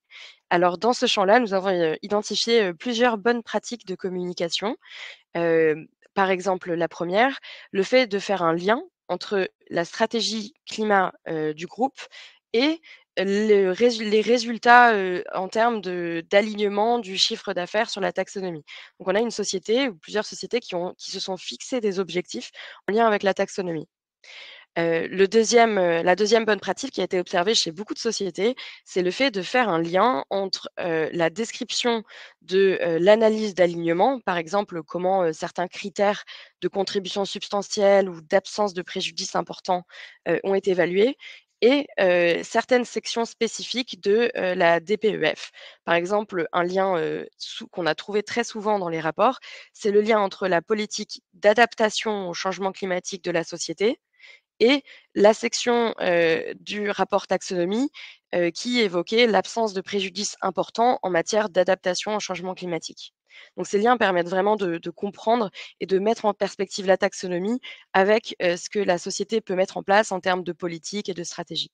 Alors, dans ce champ-là, nous avons identifié plusieurs bonnes pratiques de communication. Par exemple, la première, le fait de faire un lien entre la stratégie climat, du groupe et les résultats, en termes d'alignement du chiffre d'affaires sur la taxonomie. Donc on a une société ou plusieurs sociétés qui se sont fixés des objectifs en lien avec la taxonomie. La deuxième bonne pratique qui a été observée chez beaucoup de sociétés, c'est le fait de faire un lien entre, la description de, l'analyse d'alignement, par exemple, comment, certains critères de contribution substantielle ou d'absence de préjudice important, ont été évalués et certaines sections spécifiques de, la DPEF. Par exemple, un lien, qu'on a trouvé très souvent dans les rapports, c'est le lien entre la politique d'adaptation au changement climatique de la société et la section, du rapport taxonomie, qui évoquait l'absence de préjudice important en matière d'adaptation au changement climatique. Donc ces liens permettent vraiment de comprendre et de mettre en perspective la taxonomie avec, ce que la société peut mettre en place en termes de politique et de stratégie.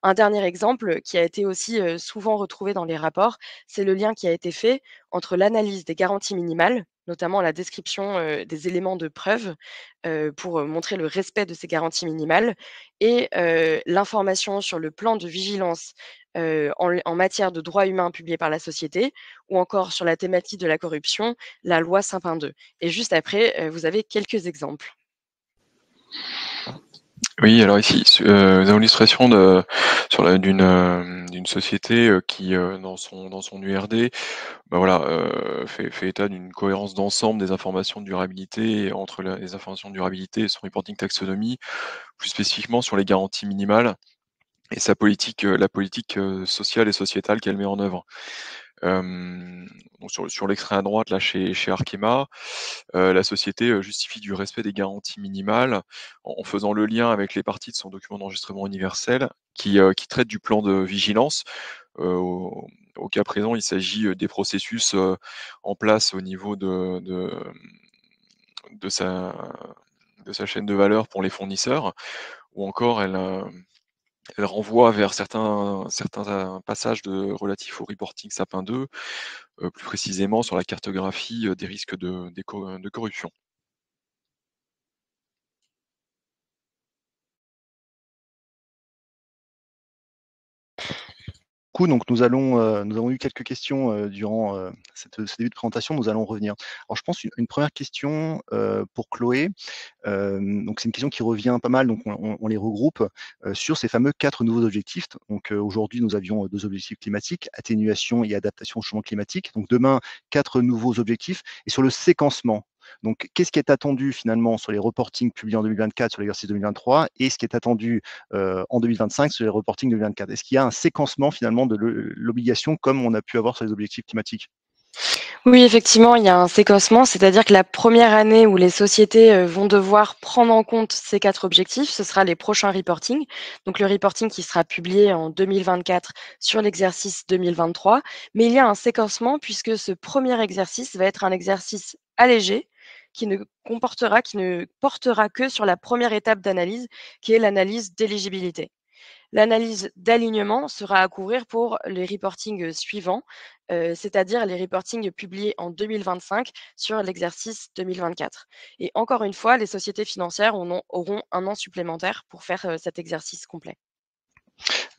Un dernier exemple qui a été aussi, souvent retrouvé dans les rapports, c'est le lien qui a été fait entre l'analyse des garanties minimales, notamment la description, des éléments de preuve, pour, montrer le respect de ces garanties minimales et l'information sur le plan de vigilance, en matière de droits humains publié par la société ou encore sur la thématique de la corruption, la loi Sapin II. Et juste après, vous avez quelques exemples. Oui, alors ici, nous avons l'illustration d'une société qui, dans son URD, bah voilà, fait état d'une cohérence d'ensemble des informations de durabilité entre les informations de durabilité et son reporting taxonomie, plus spécifiquement sur les garanties minimales et la politique sociale et sociétale qu'elle met en œuvre. Donc sur l'extrait à droite, là, chez Arkema, la société justifie du respect des garanties minimales en faisant le lien avec les parties de son document d'enregistrement universel qui traite du plan de vigilance. Au cas présent, il s'agit des processus en place au niveau de sa chaîne de valeur pour les fournisseurs, ou encore elle renvoie vers certains passages relatifs au reporting Sapin 2, plus précisément sur la cartographie des risques de corruption. Donc nous avons eu quelques questions durant ce début de présentation. Nous allons revenir. Alors je pense une première question pour Chloé. Donc c'est une question qui revient pas mal, donc on les regroupe sur ces fameux 4 nouveaux objectifs. Donc aujourd'hui nous avions 2 objectifs climatiques, atténuation et adaptation au changement climatique. Donc demain 4 nouveaux objectifs et sur le séquencement. Donc, qu'est-ce qui est attendu finalement sur les reportings publiés en 2024 sur l'exercice 2023 et ce qui est attendu en 2025 sur les reportings 2024? Est-ce qu'il y a un séquencement finalement de l'obligation comme on a pu avoir sur les objectifs climatiques? Oui, effectivement, il y a un séquencement, c'est-à-dire que la première année où les sociétés vont devoir prendre en compte ces 4 objectifs, ce sera les prochains reportings. Donc le reporting qui sera publié en 2024 sur l'exercice 2023. Mais il y a un séquencement puisque ce premier exercice va être un exercice allégé qui ne portera que sur la première étape d'analyse, qui est l'analyse d'éligibilité. L'analyse d'alignement sera à couvrir pour les reportings suivants, c'est-à-dire les reportings publiés en 2025 sur l'exercice 2024. Et encore une fois, les sociétés financières auront un an supplémentaire pour faire cet exercice complet.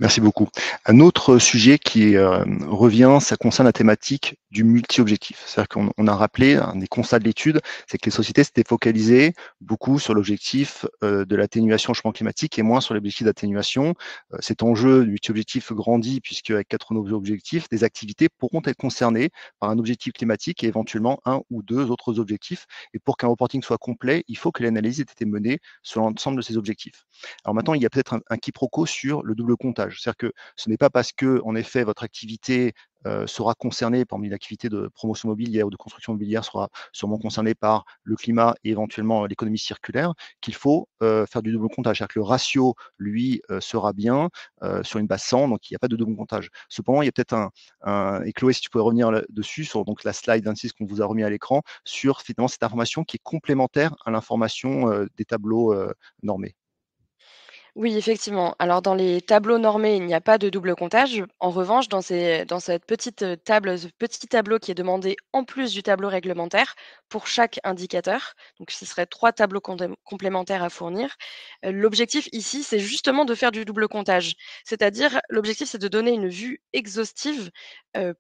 Merci beaucoup. Un autre sujet qui revient, ça concerne la thématique du multi-objectif. C'est-à-dire qu'on a rappelé un des constats de l'étude, c'est que les sociétés s'étaient focalisées beaucoup sur l'objectif de l'atténuation au changement climatique et moins sur l'objectif d'atténuation. Cet enjeu du multi-objectif grandit puisque avec 4 nouveaux objectifs, des activités pourront être concernées par un objectif climatique et éventuellement 1 ou 2 autres objectifs. Et pour qu'un reporting soit complet, il faut que l'analyse ait été menée sur l'ensemble de ces objectifs. Alors maintenant, il y a peut-être un quiproquo sur le double comptage. C'est-à-dire que ce n'est pas parce que, en effet, votre activité sera concernée, parmi l'activité de promotion immobilière ou de construction immobilière sera sûrement concernée par le climat et éventuellement l'économie circulaire, qu'il faut faire du double comptage. C'est-à-dire que le ratio, lui, sera bien sur une base 100, donc il n'y a pas de double comptage. Cependant, il y a peut-être et Chloé, si tu pouvais revenir dessus, sur donc, la slide 26 qu'on vous a remis à l'écran, sur finalement cette information qui est complémentaire à l'information des tableaux normés. Oui, effectivement. Alors dans les tableaux normés, il n'y a pas de double comptage. En revanche, dans cette petite table, ce petit tableau qui est demandé en plus du tableau réglementaire, pour chaque indicateur. Donc, ce serait 3 tableaux complémentaires à fournir. L'objectif ici, c'est justement de faire du double comptage. C'est-à-dire, l'objectif, c'est de donner une vue exhaustive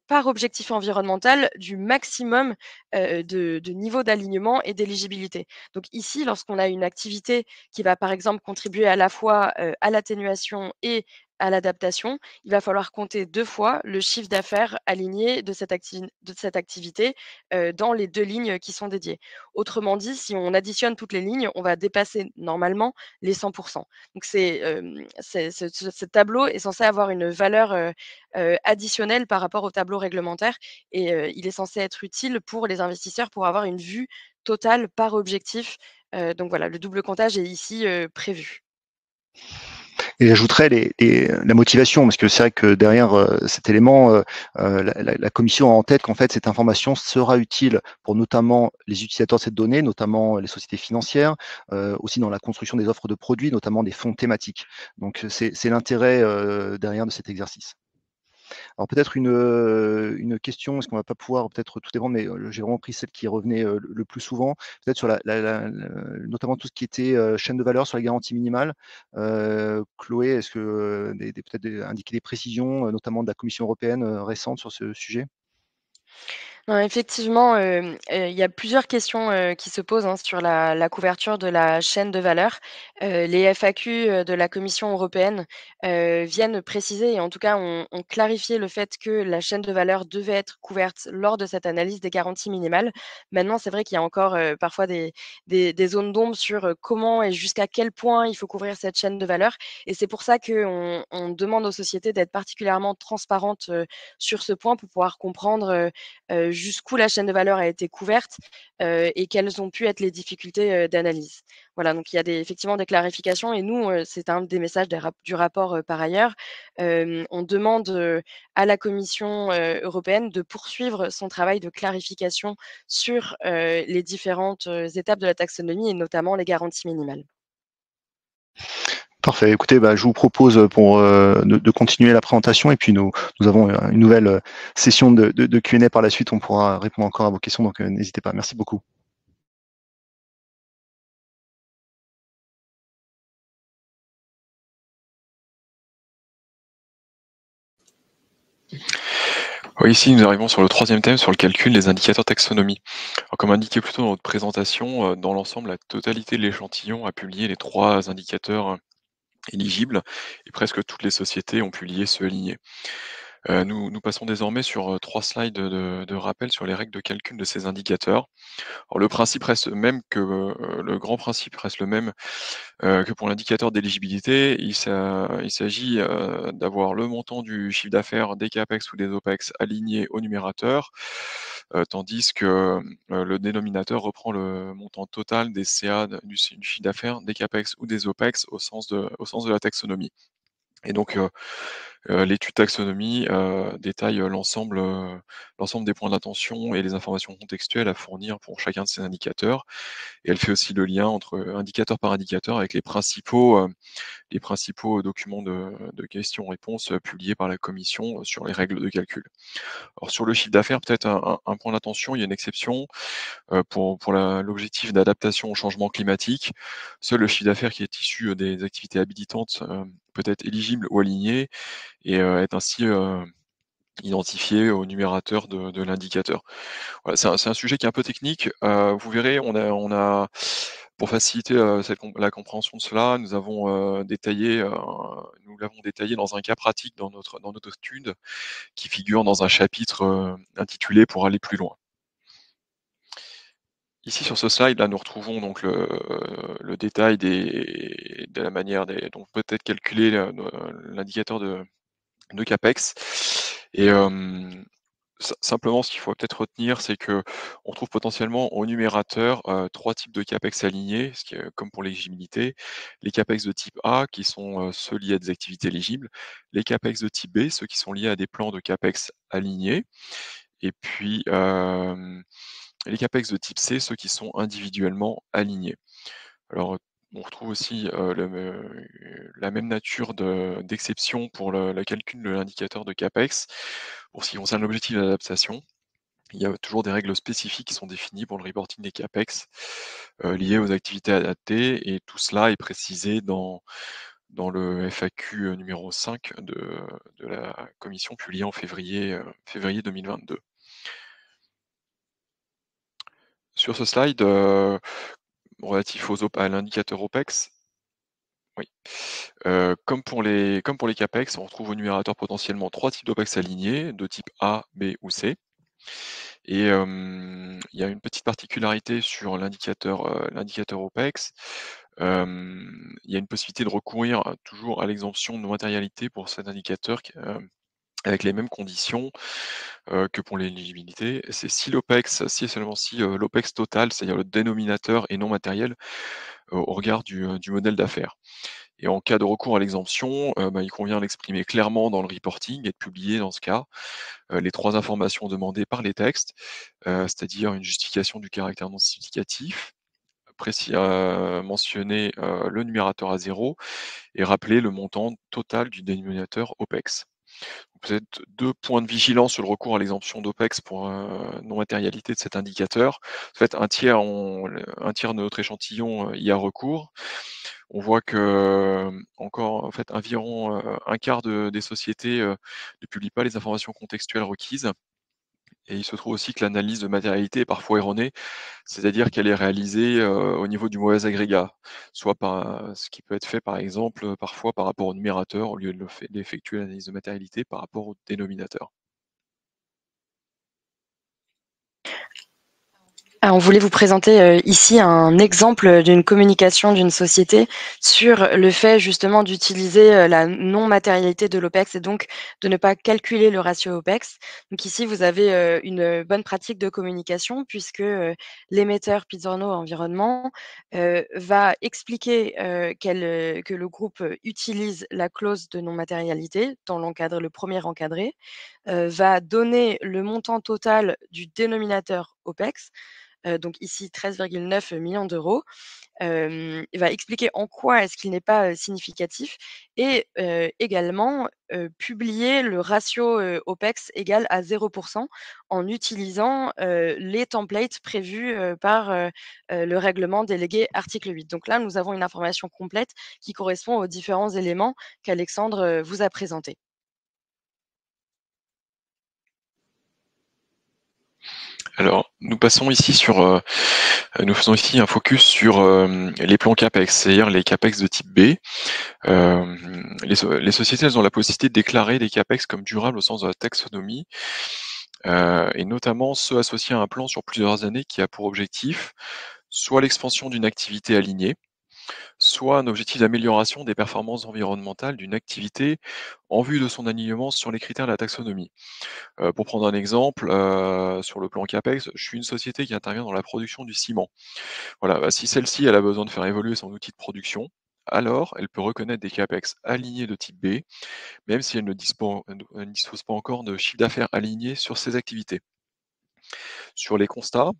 par objectif environnemental du maximum de niveau d'alignement et d'éligibilité. Donc ici, lorsqu'on a une activité qui va par exemple contribuer à la fois à l'atténuation et à l'adaptation, il va falloir compter 2 fois le chiffre d'affaires aligné de cette activité dans les 2 lignes qui sont dédiées. Autrement dit, si on additionne toutes les lignes, on va dépasser normalement les 100. Donc ce tableau est censé avoir une valeur additionnelle par rapport au tableau réglementaire et il est censé être utile pour les investisseurs pour avoir une vue totale par objectif. Donc voilà, le double comptage est ici prévu. Et j'ajouterais la motivation, parce que c'est vrai que derrière cet élément, la commission a en tête qu'en fait cette information sera utile pour notamment les utilisateurs de cette donnée, notamment les sociétés financières, aussi dans la construction des offres de produits, notamment des fonds thématiques. Donc c'est l'intérêt derrière de cet exercice. Alors peut-être une question, parce qu'on va pas pouvoir peut-être tout défendre, mais j'ai vraiment pris celle qui revenait le plus souvent, peut-être sur notamment tout ce qui était chaîne de valeur sur les garanties minimales. Chloé, est-ce que peut-être indiquer des précisions, notamment de la Commission européenne récente sur ce sujet? Non, effectivement, il y a plusieurs questions, qui se posent, hein, sur la couverture de la chaîne de valeur. Les FAQ, de la Commission européenne, viennent préciser et en tout cas ont clarifié le fait que la chaîne de valeur devait être couverte lors de cette analyse des garanties minimales. Maintenant, c'est vrai qu'il y a encore, parfois des zones d'ombre sur, comment et jusqu'à quel point il faut couvrir cette chaîne de valeur et c'est pour ça qu'on demande aux sociétés d'être particulièrement transparentes, sur ce point pour pouvoir comprendre, jusqu'où la chaîne de valeur a été couverte et quelles ont pu être les difficultés d'analyse. Voilà, donc il y a effectivement des clarifications et nous, c'est un des messages du rapport par ailleurs. On demande à la Commission européenne de poursuivre son travail de clarification sur les différentes étapes de la taxonomie et notamment les garanties minimales. Parfait. Écoutez, je vous propose pour de continuer la présentation et puis nous avons une nouvelle session de Q&A par la suite. On pourra répondre encore à vos questions, donc n'hésitez pas. Merci beaucoup. Oui, ici, nous arrivons sur le troisième thème, sur le calcul des indicateurs taxonomie. Alors, comme indiqué plus tôt dans notre présentation, dans l'ensemble, la totalité de l'échantillon a publié les 3 indicateurs éligibles et presque toutes les sociétés ont publié ceux alignés. Nous passons désormais sur 3 slides de rappel sur les règles de calcul de ces indicateurs. Alors, le principe reste le même le grand principe reste le même que pour l'indicateur d'éligibilité. Il s'agit d'avoir le montant du chiffre d'affaires des CAPEX ou des OPEX aligné au numérateur, tandis que le dénominateur reprend le montant total des CA du chiffre d'affaires des CAPEX ou des OPEX au sens de la taxonomie. Et donc, l'étude taxonomie détaille l'ensemble des points d'attention et les informations contextuelles à fournir pour chacun de ces indicateurs. Et elle fait aussi le lien entre indicateur par indicateur avec les principaux documents de questions-réponses publiés par la commission sur les règles de calcul. Alors sur le chiffre d'affaires, peut-être un point d'attention, il y a une exception pour l'objectif d'adaptation au changement climatique. Seul le chiffre d'affaires qui est issu des activités habilitantes peut être éligible ou aligné et est ainsi identifié au numérateur de l'indicateur. Voilà, c'est un sujet qui est un peu technique. Vous verrez, on a pour faciliter la compréhension de cela, nous l'avons détaillé dans un cas pratique dans notre étude qui figure dans un chapitre intitulé Pour aller plus loin. Ici sur ce slide, là, nous retrouvons donc le détail de la manière dont peut-être calculer l'indicateur de CAPEX. Et simplement, ce qu'il faut peut-être retenir, c'est que on trouve potentiellement au numérateur 3 types de CAPEX alignés, ce qui est comme pour l'éligibilité. Les CAPEX de type A, qui sont ceux liés à des activités éligibles. Les CAPEX de type B, ceux qui sont liés à des plans de CAPEX alignés. Et puis, les CAPEX de type C, ceux qui sont individuellement alignés. Alors, on retrouve aussi la même nature d'exception pour le calcul de l'indicateur de CAPEX pour ce qui concerne l'objectif d'adaptation. il y a toujours des règles spécifiques qui sont définies pour le reporting des CAPEX liées aux activités adaptées, et tout cela est précisé dans le FAQ numéro 5 de la commission publié en février 2022. Sur ce slide, relatif à l'indicateur OPEX, oui. Comme pour les CAPEX, on retrouve au numérateur potentiellement 3 types d'OPEX alignés, de type A, B ou C. Et il y a une petite particularité sur l'indicateur OPEX. Il y a une possibilité de recourir toujours à l'exemption de non-matérialité pour cet indicateur avec les mêmes conditions que pour l'éligibilité. C'est si et seulement si l'OPEX total, c'est-à-dire le dénominateur et non matériel, au regard du modèle d'affaires. Et en cas de recours à l'exemption, il convient l'exprimer clairement dans le reporting et de publier dans ce cas les 3 informations demandées par les textes, c'est-à-dire une justification du caractère non significatif, mentionner le numérateur à 0 et rappeler le montant total du dénominateur OPEX. Peut-être 2 points de vigilance sur le recours à l'exemption d'OPEX pour non-matérialité de cet indicateur. En fait, un tiers de notre échantillon y a recours. On voit que encore en fait environ un quart des sociétés ne publient pas les informations contextuelles requises. Et il se trouve aussi que l'analyse de matérialité est parfois erronée, c'est-à-dire qu'elle est réalisée au niveau du mauvais agrégat, soit par ce qui peut être fait par exemple parfois par rapport au numérateur au lieu d'effectuer l'analyse de matérialité par rapport au dénominateur. Ah, on voulait vous présenter ici un exemple d'une communication d'une société sur le fait justement d'utiliser la non-matérialité de l'OPEX et donc de ne pas calculer le ratio OPEX. Donc ici, vous avez une bonne pratique de communication puisque l'émetteur Pizzorno Environnement va expliquer que le groupe utilise la clause de non-matérialité dans le premier encadré, va donner le montant total du dénominateur OPEX, donc ici 13,9 millions d'euros. Il va expliquer en quoi est-ce qu'il n'est pas significatif et également publier le ratio OPEX égal à 0% en utilisant les templates prévus par le règlement délégué article 8. Donc là, nous avons une information complète qui correspond aux différents éléments qu'Alexandre vous a présentés. Alors, nous faisons ici un focus sur les plans CAPEX, c'est-à-dire les CAPEX de type B. Les sociétés, elles ont la possibilité de déclarer des CAPEX comme durables au sens de la taxonomie, et notamment ceux associés à un plan sur plusieurs années qui a pour objectif soit l'expansion d'une activité alignée, soit un objectif d'amélioration des performances environnementales d'une activité en vue de son alignement sur les critères de la taxonomie. Pour prendre un exemple, sur le plan CAPEX, je suis une société qui intervient dans la production du ciment. Voilà, si celle-ci elle a besoin de faire évoluer son outil de production, alors elle peut reconnaître des CAPEX alignés de type B, même si elle ne dispose pas encore de chiffre d'affaires aligné sur ses activités. Sur les constats,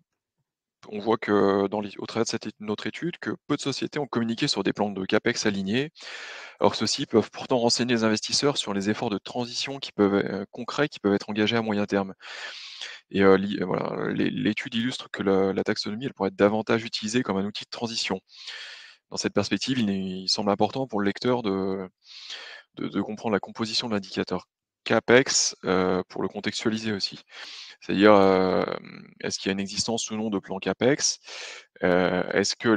on voit que au travers de notre étude, que peu de sociétés ont communiqué sur des plans de CAPEX alignés. Alors ceux-ci peuvent pourtant renseigner les investisseurs sur les efforts de transition concrets qui peuvent être engagés à moyen terme. Et voilà, l'étude illustre que la taxonomie elle pourrait être davantage utilisée comme un outil de transition. Dans cette perspective, il semble important pour le lecteur de comprendre la composition de l'indicateur CAPEX pour le contextualiser aussi. C'est-à-dire, est-ce qu'il y a une existence ou non de plan CAPEX? Est-ce que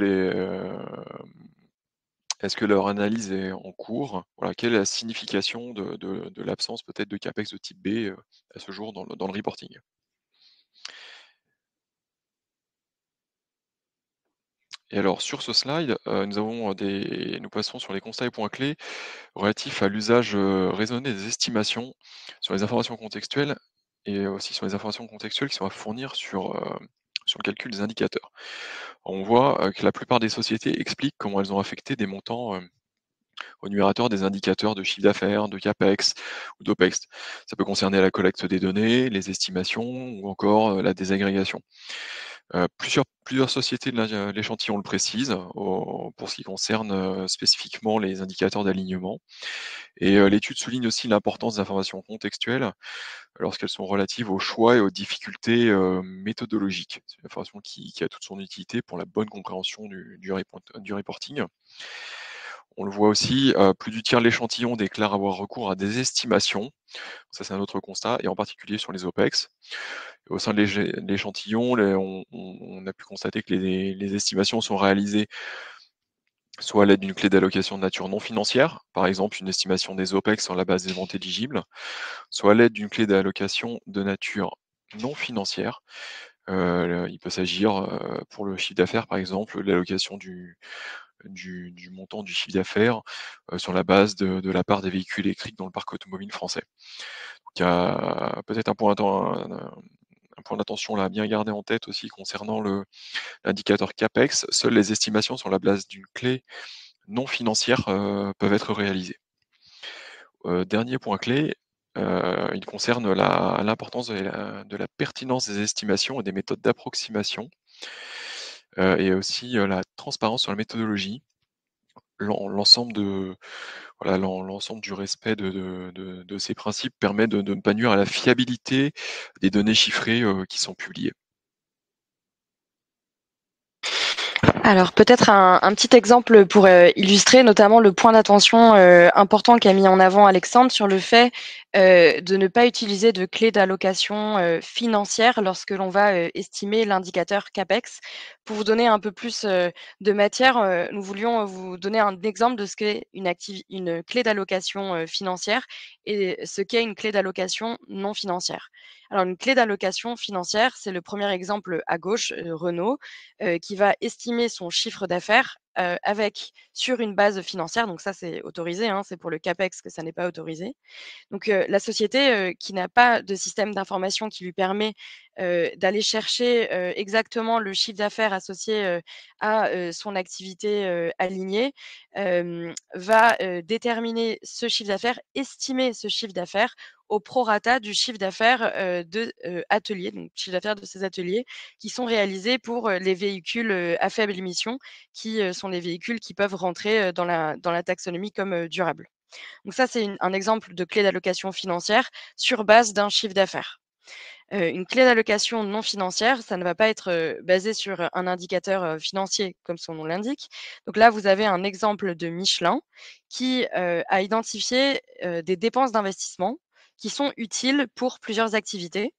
leur analyse est en cours? Voilà, quelle est la signification de l'absence peut-être de CAPEX de type B à ce jour dans le reporting? Et alors sur ce slide, nous passons sur les constats et points clés relatifs à l'usage raisonné des estimations sur les informations contextuelles et aussi sur les informations contextuelles qui sont à fournir sur le calcul des indicateurs. On voit que la plupart des sociétés expliquent comment elles ont affecté des montants au numérateur des indicateurs de chiffre d'affaires, de CAPEX ou d'OPEX. Ça peut concerner la collecte des données, les estimations ou encore la désagrégation. Plusieurs sociétés de l'échantillon le précisent pour ce qui concerne spécifiquement les indicateurs d'alignement. Et l'étude souligne aussi l'importance d'informations contextuelles lorsqu'elles sont relatives aux choix et aux difficultés méthodologiques. C'est une information qui a toute son utilité pour la bonne compréhension du reporting. On le voit aussi, plus du tiers de l'échantillon déclare avoir recours à des estimations. Ça, c'est un autre constat, et en particulier sur les OPEX. Au sein de l'échantillon, on a pu constater que les estimations sont réalisées soit à l'aide d'une clé d'allocation de nature non financière, par exemple une estimation des OPEX sur la base des ventes éligibles, soit à l'aide d'une clé d'allocation de nature non financière. Il peut s'agir, pour le chiffre d'affaires, par exemple, de l'allocation du montant du chiffre d'affaires sur la base de la part des véhicules électriques dans le parc automobile français. Donc, il y a peut-être un point d'attention là à bien garder en tête aussi concernant l'indicateur CAPEX. Seules les estimations sur la base d'une clé non financière peuvent être réalisées. Dernier point clé, il concerne l'importance de la pertinence des estimations et des méthodes d'approximation, et aussi la transparence sur la méthodologie. L'ensemble du respect de ces principes permet de ne pas nuire à la fiabilité des données chiffrées qui sont publiées. Alors peut-être un petit exemple pour illustrer notamment le point d'attention important qu'a mis en avant Alexandre sur le fait de ne pas utiliser de clé d'allocation financière lorsque l'on va estimer l'indicateur CAPEX. Pour vous donner un peu plus de matière, nous voulions vous donner un exemple de ce qu'est une clé d'allocation financière et ce qu'est une clé d'allocation non financière. Alors une clé d'allocation financière, c'est le premier exemple à gauche, Renault, qui va estimer son chiffre d'affaires avec sur une base financière. Donc ça, c'est autorisé, hein, c'est pour le CAPEX que ça n'est pas autorisé. Donc la société qui n'a pas de système d'information qui lui permet d'aller chercher exactement le chiffre d'affaires associé à son activité alignée, va déterminer ce chiffre d'affaires, estimer ce chiffre d'affaires au prorata du chiffre d'affaires de ateliers, donc chiffre d'affaires de ces ateliers qui sont réalisés pour les véhicules à faible émission, qui sont les véhicules qui peuvent rentrer dans la taxonomie comme durables. Donc ça, c'est un exemple de clé d'allocation financière sur base d'un chiffre d'affaires. Une clé d'allocation non financière, ça ne va pas être basé sur un indicateur financier comme son nom l'indique. Donc là, vous avez un exemple de Michelin qui a identifié des dépenses d'investissement qui sont utiles pour plusieurs activités,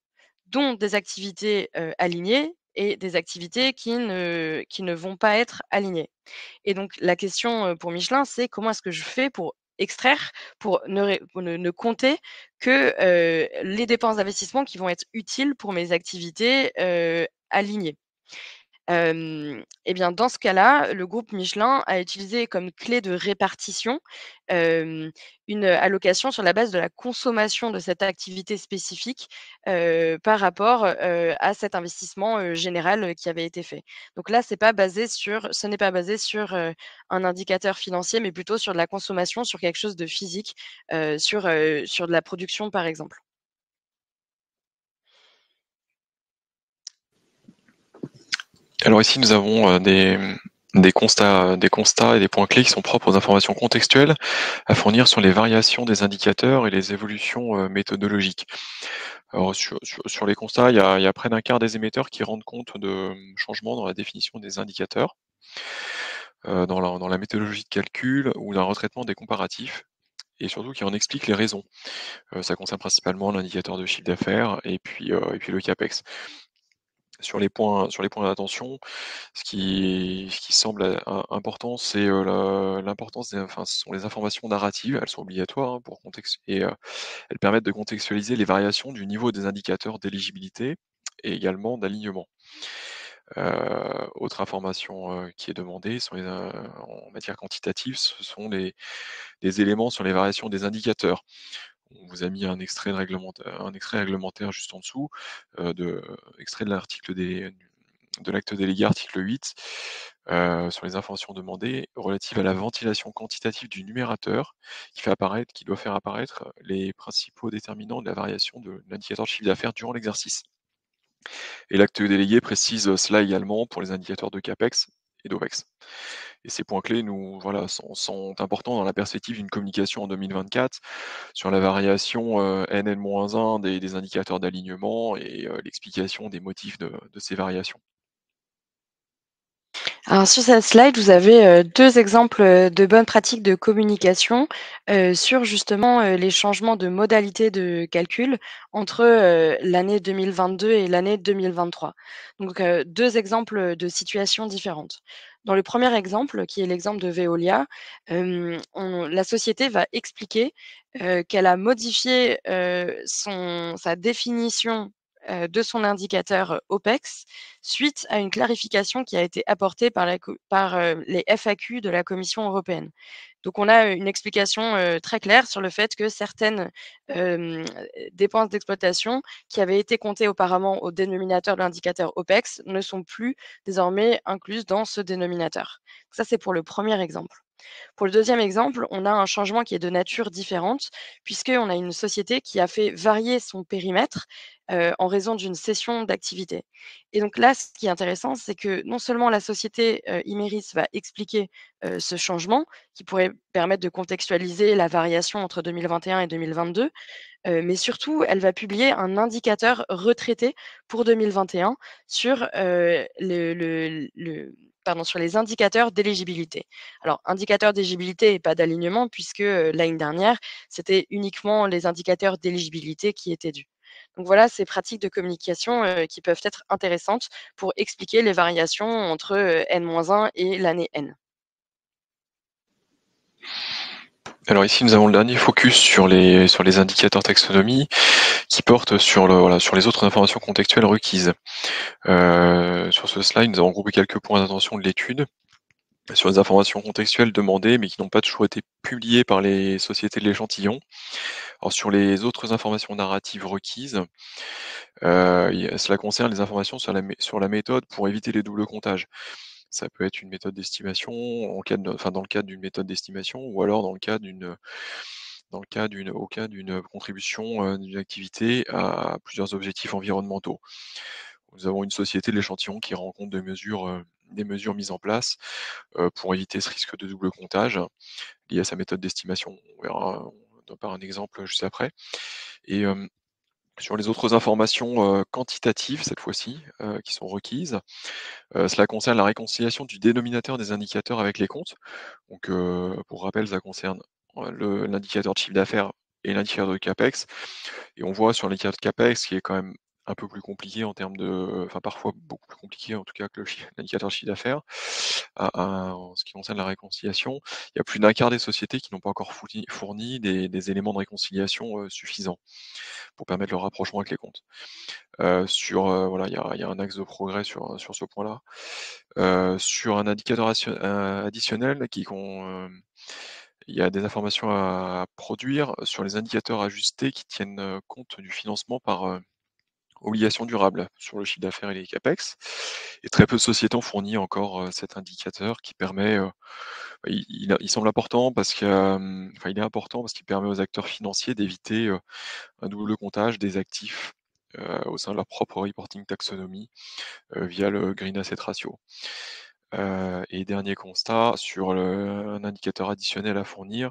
dont des activités alignées et des activités qui ne vont pas être alignées. Et donc la question pour Michelin, c'est comment est-ce que je fais pour extraire, pour ne compter que les dépenses d'investissement qui vont être utiles pour mes activités alignées. Et bien, dans ce cas-là, le groupe Michelin a utilisé comme clé de répartition une allocation sur la base de la consommation de cette activité spécifique par rapport à cet investissement général qui avait été fait. Donc là, ce n'est pas basé sur un indicateur financier, mais plutôt sur de la consommation, sur quelque chose de physique, sur de la production, par exemple. Alors ici, nous avons des constats et des points clés qui sont propres aux informations contextuelles à fournir sur les variations des indicateurs et les évolutions méthodologiques. Alors sur les constats, il y a près d'un quart des émetteurs qui rendent compte de changements dans la définition des indicateurs, dans la méthodologie de calcul ou d'un retraitement des comparatifs, et surtout qui en expliquent les raisons. Ça concerne principalement l'indicateur de chiffre d'affaires et puis le CAPEX. Sur les points d'attention, ce qui semble important, c'est l'importance ce sont les informations narratives. Elles sont obligatoires, hein, pour contexte, et elles permettent de contextualiser les variations du niveau des indicateurs d'éligibilité et également d'alignement. Autre information qui est demandée en matière quantitative, ce sont des éléments sur les variations des indicateurs. On vous a mis un extrait réglementaire juste en dessous, extrait de l'article de l'acte délégué article 8, sur les informations demandées relatives à la ventilation quantitative du numérateur qui doit faire apparaître les principaux déterminants de la variation de l'indicateur de chiffre d'affaires durant l'exercice. Et l'acte délégué précise cela également pour les indicateurs de CAPEX et d'OPEX. Et ces points clés sont importants dans la perspective d'une communication en 2024 sur la variation NN-1 des indicateurs d'alignement et l'explication des motifs de ces variations. Alors sur cette slide, vous avez 2 exemples, de bonnes pratiques de communication, sur justement, les changements de modalité de calcul entre, l'année 2022 et l'année 2023. Donc, 2 exemples, de situations différentes. Dans le premier exemple, qui est l'exemple de Veolia, la société va expliquer, qu'elle a modifié, sa définition, de son indicateur OPEX suite à une clarification qui a été apportée par les FAQ de la Commission européenne. Donc on a une explication, très claire sur le fait que certaines, hem, dépenses d'exploitation qui avaient été comptées auparavant au dénominateur de l'indicateur OPEX ne sont plus désormais incluses dans ce dénominateur. Ça, c'est pour le premier exemple. Pour le deuxième exemple, on a un changement qui est de nature différente, puisqu'on a une société qui a fait varier son périmètre en raison d'une cession d'activité. Et donc là, ce qui est intéressant, c'est que non seulement la société Imeris va expliquer ce changement, qui pourrait permettre de contextualiser la variation entre 2021 et 2022, mais surtout, elle va publier un indicateur retraité pour 2021 sur, sur les indicateurs d'éligibilité. Alors, indicateurs d'éligibilité et pas d'alignement puisque, l'année dernière, c'était uniquement les indicateurs d'éligibilité qui étaient dus. Donc voilà, ces pratiques de communication, qui peuvent être intéressantes pour expliquer les variations entre, N-1 et l'année N. Alors ici, nous avons le dernier focus sur les indicateurs taxonomie qui portent sur les autres informations contextuelles requises. Sur ce slide, nous avons groupé quelques points d'attention de l'étude sur les informations contextuelles demandées, mais qui n'ont pas toujours été publiées par les sociétés de l'échantillon. Alors sur les autres informations narratives requises, cela concerne les informations sur la méthode pour éviter les doubles comptages. Ça peut être une méthode d'estimation dans le cadre d'une méthode d'estimation, ou alors au cas d'une contribution d'une activité à plusieurs objectifs environnementaux. Nous avons une société de l'échantillon qui rend compte des mesures mises en place pour éviter ce risque de double comptage lié à sa méthode d'estimation. On verra par un exemple juste après. Et sur les autres informations quantitatives, cette fois-ci, qui sont requises, cela concerne la réconciliation du dénominateur des indicateurs avec les comptes. Donc, pour rappel, ça concerne l'indicateur de chiffre d'affaires et l'indicateur de CAPEX. Et on voit sur l'indicateur de CAPEX, qui est quand même un peu plus compliqué en termes de, enfin parfois beaucoup plus compliqué en tout cas que l'indicateur de chiffre d'affaires. En ce qui concerne la réconciliation, il y a plus d'un quart des sociétés qui n'ont pas encore fourni des éléments de réconciliation suffisants pour permettre le rapprochement avec les comptes. Voilà, il y a un axe de progrès sur ce point-là. Sur un indicateur additionnel il y a des informations à produire sur les indicateurs ajustés qui tiennent compte du financement par obligations durables sur le chiffre d'affaires et les CAPEX. Et très peu de sociétés ont fourni encore cet indicateur qui permet, il semble important parce que, enfin, il est important parce qu'il permet aux acteurs financiers d'éviter un double comptage des actifs au sein de leur propre reporting taxonomie via le Green Asset Ratio. Et dernier constat, sur un indicateur additionnel à fournir,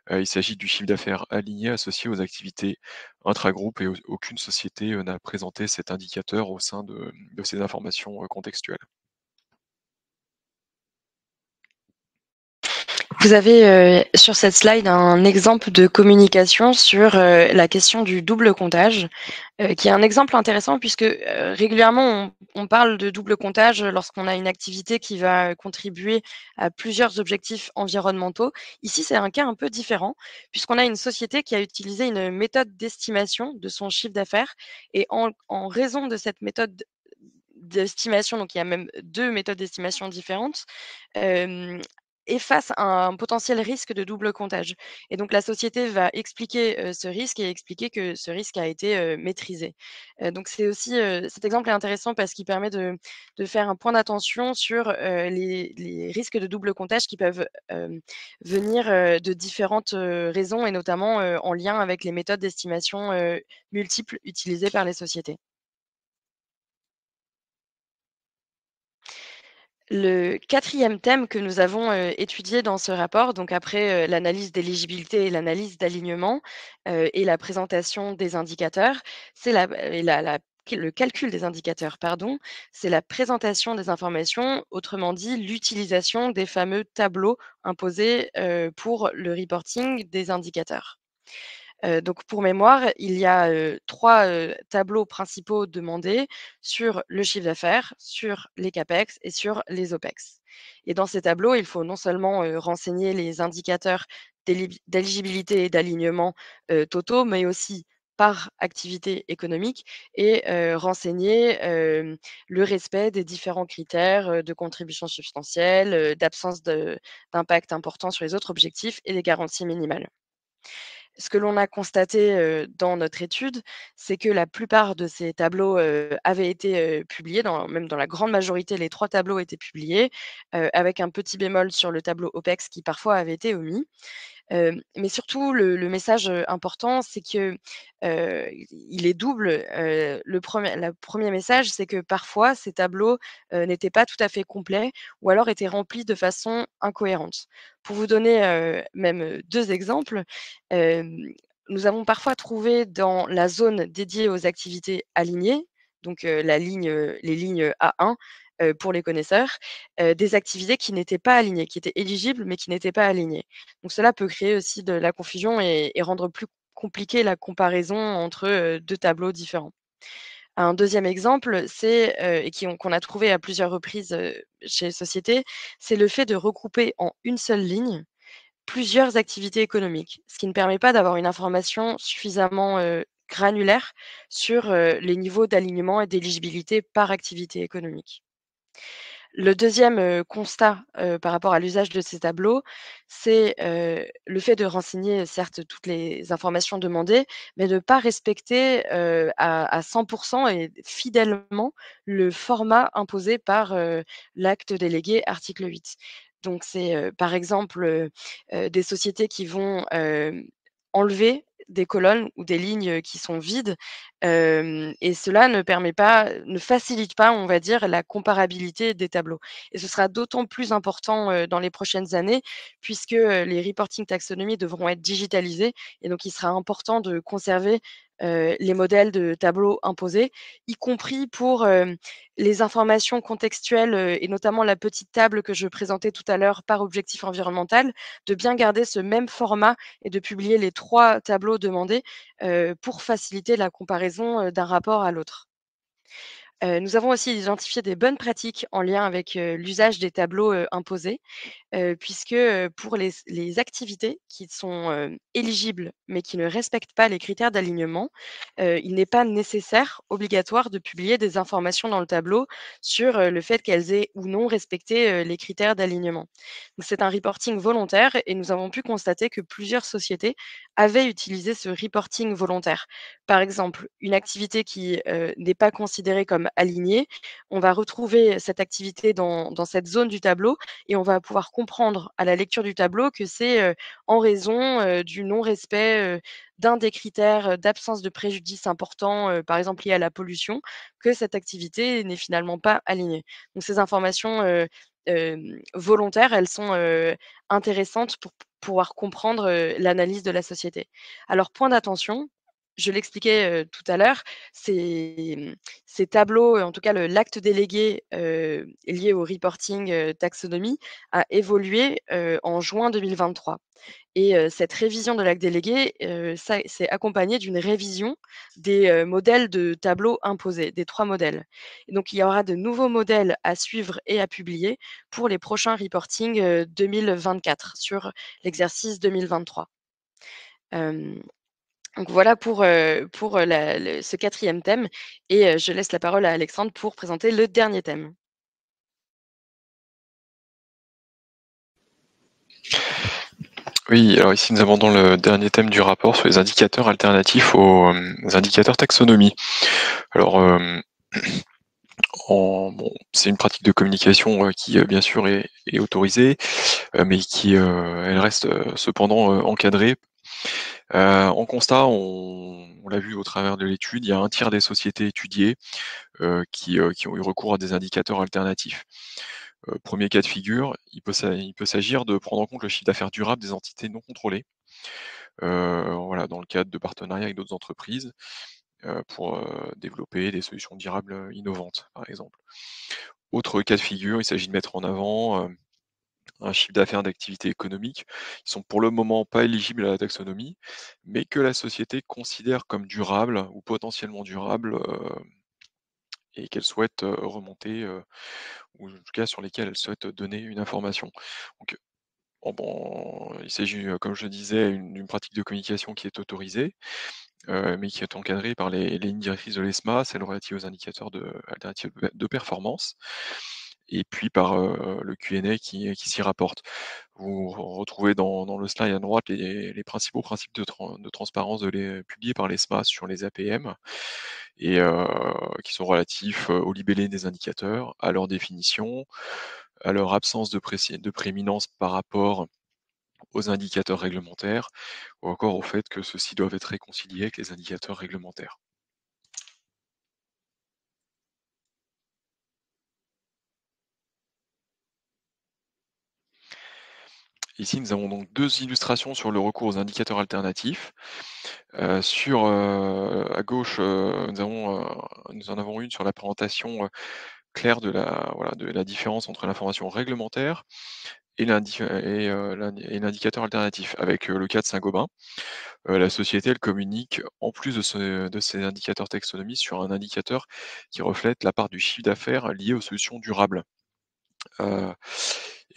il s'agit du chiffre d'affaires aligné associé aux activités intragroupes et aucune société n'a présenté cet indicateur au sein de ces informations contextuelles. Vous avez sur cette slide un exemple de communication sur la question du double comptage, qui est un exemple intéressant puisque régulièrement on parle de double comptage lorsqu'on a une activité qui va contribuer à plusieurs objectifs environnementaux. Ici, c'est un cas un peu différent puisqu'on a une société qui a utilisé une méthode d'estimation de son chiffre d'affaires et en raison de cette méthode d'estimation, donc il y a même 2 méthodes d'estimation différentes, hem et face à un potentiel risque de double comptage. Et donc la société va expliquer, ce risque et expliquer que ce risque a été, maîtrisé. Donc c'est aussi, cet exemple est intéressant parce qu'il permet de faire un point d'attention sur, les risques de double comptage qui peuvent, venir, de différentes, raisons et notamment, en lien avec les méthodes d'estimation, multiples utilisées par les sociétés. Le quatrième thème que nous avons étudié dans ce rapport, donc après l'analyse d'éligibilité et l'analyse d'alignement et la présentation des indicateurs, c'est le calcul des indicateurs, pardon, c'est la présentation des informations, autrement dit l'utilisation des fameux tableaux imposés pour le reporting des indicateurs. Donc pour mémoire, il y a 3 tableaux principaux demandés sur le chiffre d'affaires, sur les CAPEX et sur les OPEX. Et dans ces tableaux, il faut non seulement renseigner les indicateurs d'éligibilité et d'alignement totaux, mais aussi par activité économique et renseigner le respect des différents critères de contribution substantielle, d'absence d'impact important sur les autres objectifs et des garanties minimales. Ce que l'on a constaté, dans notre étude, c'est que la plupart de ces tableaux, avaient été, publiés même dans la grande majorité, les 3 tableaux étaient publiés, avec un petit bémol sur le tableau OPEX qui parfois avait été omis. Mais surtout le message, important, c'est que, il est double. Le 1er message, c'est que parfois ces tableaux, n'étaient pas tout à fait complets ou alors étaient remplis de façon incohérente. Pour vous donner, même, 2 exemples, hem, nous avons parfois trouvé dans la zone dédiée aux activités alignées, donc les lignes A1, pour les connaisseurs, des activités qui n'étaient pas alignées, qui étaient éligibles mais qui n'étaient pas alignées. Donc cela peut créer aussi de la confusion et rendre plus compliquée la comparaison entre, 2 tableaux différents. Un deuxième exemple, c'est, et qu'on a trouvé à plusieurs reprises, chez les sociétés, c'est le fait de regrouper en une seule ligne plusieurs activités économiques, ce qui ne permet pas d'avoir une information suffisamment, granulaire sur, les niveaux d'alignement et d'éligibilité par activité économique. Le deuxième constat, par rapport à l'usage de ces tableaux, c'est, le fait de renseigner certes toutes les informations demandées, mais de ne pas respecter, à 100 et fidèlement le format imposé par, l'acte délégué article 8. Donc c'est, par exemple, des sociétés qui vont, enlever des colonnes ou des lignes, qui sont vides, et cela ne facilite pas, on va dire, la comparabilité des tableaux et ce sera d'autant plus important, dans les prochaines années puisque, les reporting taxonomy devront être digitalisés et donc il sera important de conserver, les modèles de tableaux imposés, y compris pour, les informations contextuelles, et notamment la petite table que je présentais tout à l'heure par objectif environnemental, de bien garder ce même format et de publier les 3 tableaux demandés, pour faciliter la comparaison, d'un rapport à l'autre. Nous avons aussi identifié des bonnes pratiques en lien avec, l'usage des tableaux, imposés. Puisque, pour les activités qui sont, éligibles, mais qui ne respectent pas les critères d'alignement, il n'est pas nécessaire, obligatoire de publier des informations dans le tableau sur, le fait qu'elles aient ou non respecté, les critères d'alignement. Donc c'est un reporting volontaire et nous avons pu constater que plusieurs sociétés avaient utilisé ce reporting volontaire. Par exemple, une activité qui, n'est pas considérée comme alignée, on va retrouver cette activité dans cette zone du tableau et on va pouvoir comprendre à la lecture du tableau que c'est, en raison, du non-respect, d'un des critères, d'absence de préjudice important, par exemple lié à la pollution, que cette activité n'est finalement pas alignée. Donc ces informations, volontaires, elles sont, intéressantes pour pouvoir comprendre, l'analyse de la société. Alors point d'attention, je l'expliquais, tout à l'heure, ces tableaux, en tout cas l'acte délégué, lié au reporting, taxonomie a évolué, en juin 2023 et cette révision de l'acte délégué, ça c'est accompagné d'une révision des, modèles de tableaux imposés, des 3 modèles et donc il y aura de nouveaux modèles à suivre et à publier pour les prochains reporting, 2024 sur l'exercice 2023. Donc voilà pour, ce quatrième thème et je laisse la parole à Alexandre pour présenter le dernier thème. Oui, alors ici nous abordons le dernier thème du rapport sur les indicateurs alternatifs aux indicateurs taxonomie. Alors, c'est une pratique de communication qui bien sûr est autorisée, mais qui elle reste cependant encadrée. En constat, on l'a vu au travers de l'étude, il y a un tiers des sociétés étudiées qui ont eu recours à des indicateurs alternatifs. Premier cas de figure, il peut s'agir de prendre en compte le chiffre d'affaires durable des entités non contrôlées, voilà, dans le cadre de partenariats avec d'autres entreprises, pour développer des solutions durables innovantes, par exemple. Autre cas de figure, il s'agit de mettre en avant un chiffre d'affaires d'activité économique qui sont pour le moment pas éligibles à la taxonomie, mais que la société considère comme durable ou potentiellement durable, et qu'elle souhaite remonter, ou en tout cas sur lesquels elle souhaite donner une information. Donc, il s'agit, comme je disais, d'une pratique de communication qui est autorisée, mais qui est encadrée par les lignes directrices de l'ESMA, celles relatives aux indicateurs alternatifs de performance, et puis par le Q&A qui s'y rapporte. Vous retrouvez dans le slide à droite les principaux principes de transparence publiés par l'ESMA sur les APM, et qui sont relatifs au libellé des indicateurs, à leur définition, à leur absence de prééminence par rapport aux indicateurs réglementaires, ou encore au fait que ceux-ci doivent être réconciliés avec les indicateurs réglementaires. Ici, nous avons donc 2 illustrations sur le recours aux indicateurs alternatifs. À gauche, nous en avons une sur la présentation claire de la différence entre l'information réglementaire et l'indicateur alternatif, avec le cas de Saint-Gobain. La société, elle communique, en plus de ces indicateurs taxonomie, sur un indicateur qui reflète la part du chiffre d'affaires lié aux solutions durables.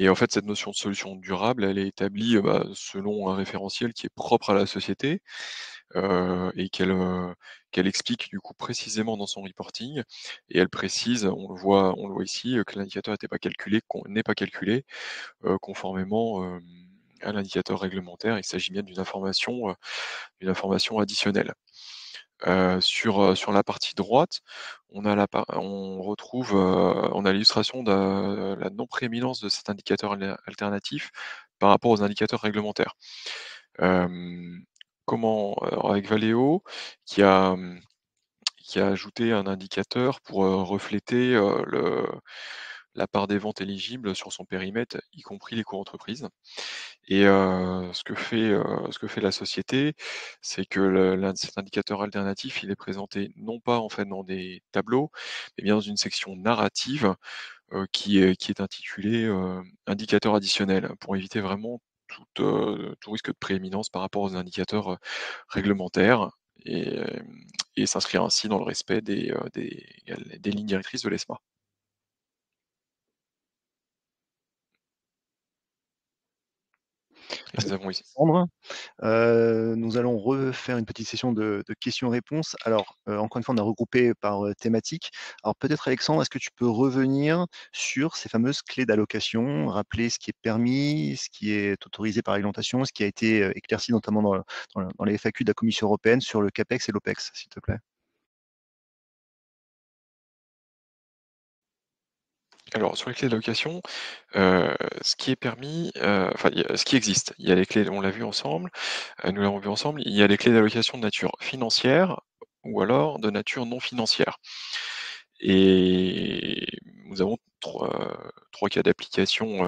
Et en fait, cette notion de solution durable, elle est établie selon un référentiel qui est propre à la société, et qu'elle explique du coup précisément dans son reporting. Et elle précise, on le voit ici, que l'indicateur n'est pas calculé conformément à l'indicateur réglementaire. Il s'agit bien d'une information additionnelle. Sur la partie droite, on a l'illustration de la non-prééminence de cet indicateur alternatif par rapport aux indicateurs réglementaires. Alors avec Valeo, qui a ajouté un indicateur pour refléter la part des ventes éligibles sur son périmètre, y compris les co-entreprises. Et ce que fait la société, c'est que cet indicateur alternatif, il est présenté non pas en fait dans des tableaux, mais bien dans une section narrative qui est intitulée indicateur additionnel, pour éviter vraiment tout risque de prééminence par rapport aux indicateurs réglementaires, et s'inscrire ainsi dans le respect des lignes directrices de l'ESMA. Et nous avons ici. Nous allons refaire une petite session de questions-réponses. Alors, encore une fois, on a regroupé par thématique. Alors peut-être Alexandre, est-ce que tu peux revenir sur ces fameuses clés d'allocation, rappeler ce qui est permis, ce qui est autorisé par réglementation, ce qui a été éclairci notamment dans les FAQ de la Commission européenne sur le CAPEX et l'OPEX, s'il te plaît? Alors, sur les clés d'allocation, ce qui est permis, ce qui existe, il y a les clés, on l'a vu ensemble, nous l'avons vu ensemble, il y a les clés d'allocation de nature financière ou alors de nature non financière. Et nous avons trois cas d'application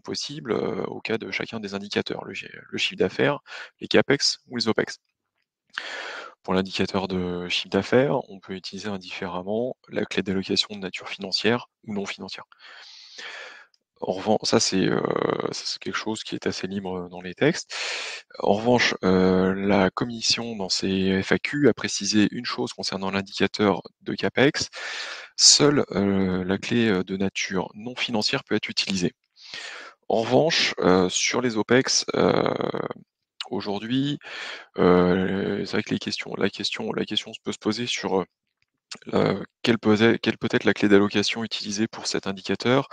possibles au cas de chacun des indicateurs, le chiffre d'affaires, les CAPEX ou les OPEX. Pour l'indicateur de chiffre d'affaires, on peut utiliser indifféremment la clé d'allocation de nature financière ou non financière. En revanche, ça c'est quelque chose qui est assez libre dans les textes. En revanche, la commission dans ses FAQ a précisé une chose concernant l'indicateur de CAPEX. Seule la clé de nature non financière peut être utilisée. En revanche, sur les OPEX, aujourd'hui, c'est vrai que la question peut se poser sur quelle peut être la clé d'allocation utilisée pour cet indicateur,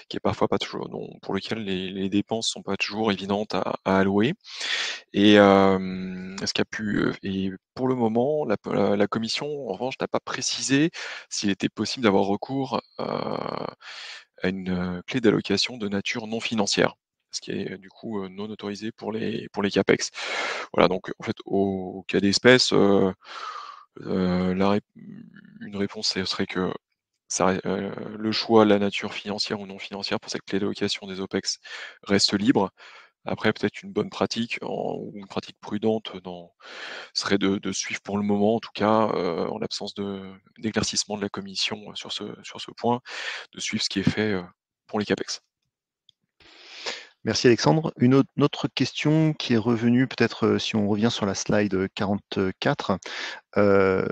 qui est parfois pas toujours, pour lequel les dépenses sont pas toujours évidentes à allouer. Et pour le moment, la commission, en revanche, n'a pas précisé s'il était possible d'avoir recours à une clé d'allocation de nature non financière, ce qui est du coup non autorisé pour les CAPEX. Voilà, donc en fait, au cas d'espèce, une réponse serait que le choix, la nature financière ou non financière pour cette clé d'allocation des OPEX reste libre. Après, peut-être une bonne pratique ou une pratique prudente serait de suivre pour le moment, en tout cas, en l'absence d'éclaircissement de la commission sur ce point, de suivre ce qui est fait pour les CAPEX. Merci Alexandre. Une autre question qui est revenue, peut-être si on revient sur la slide 44,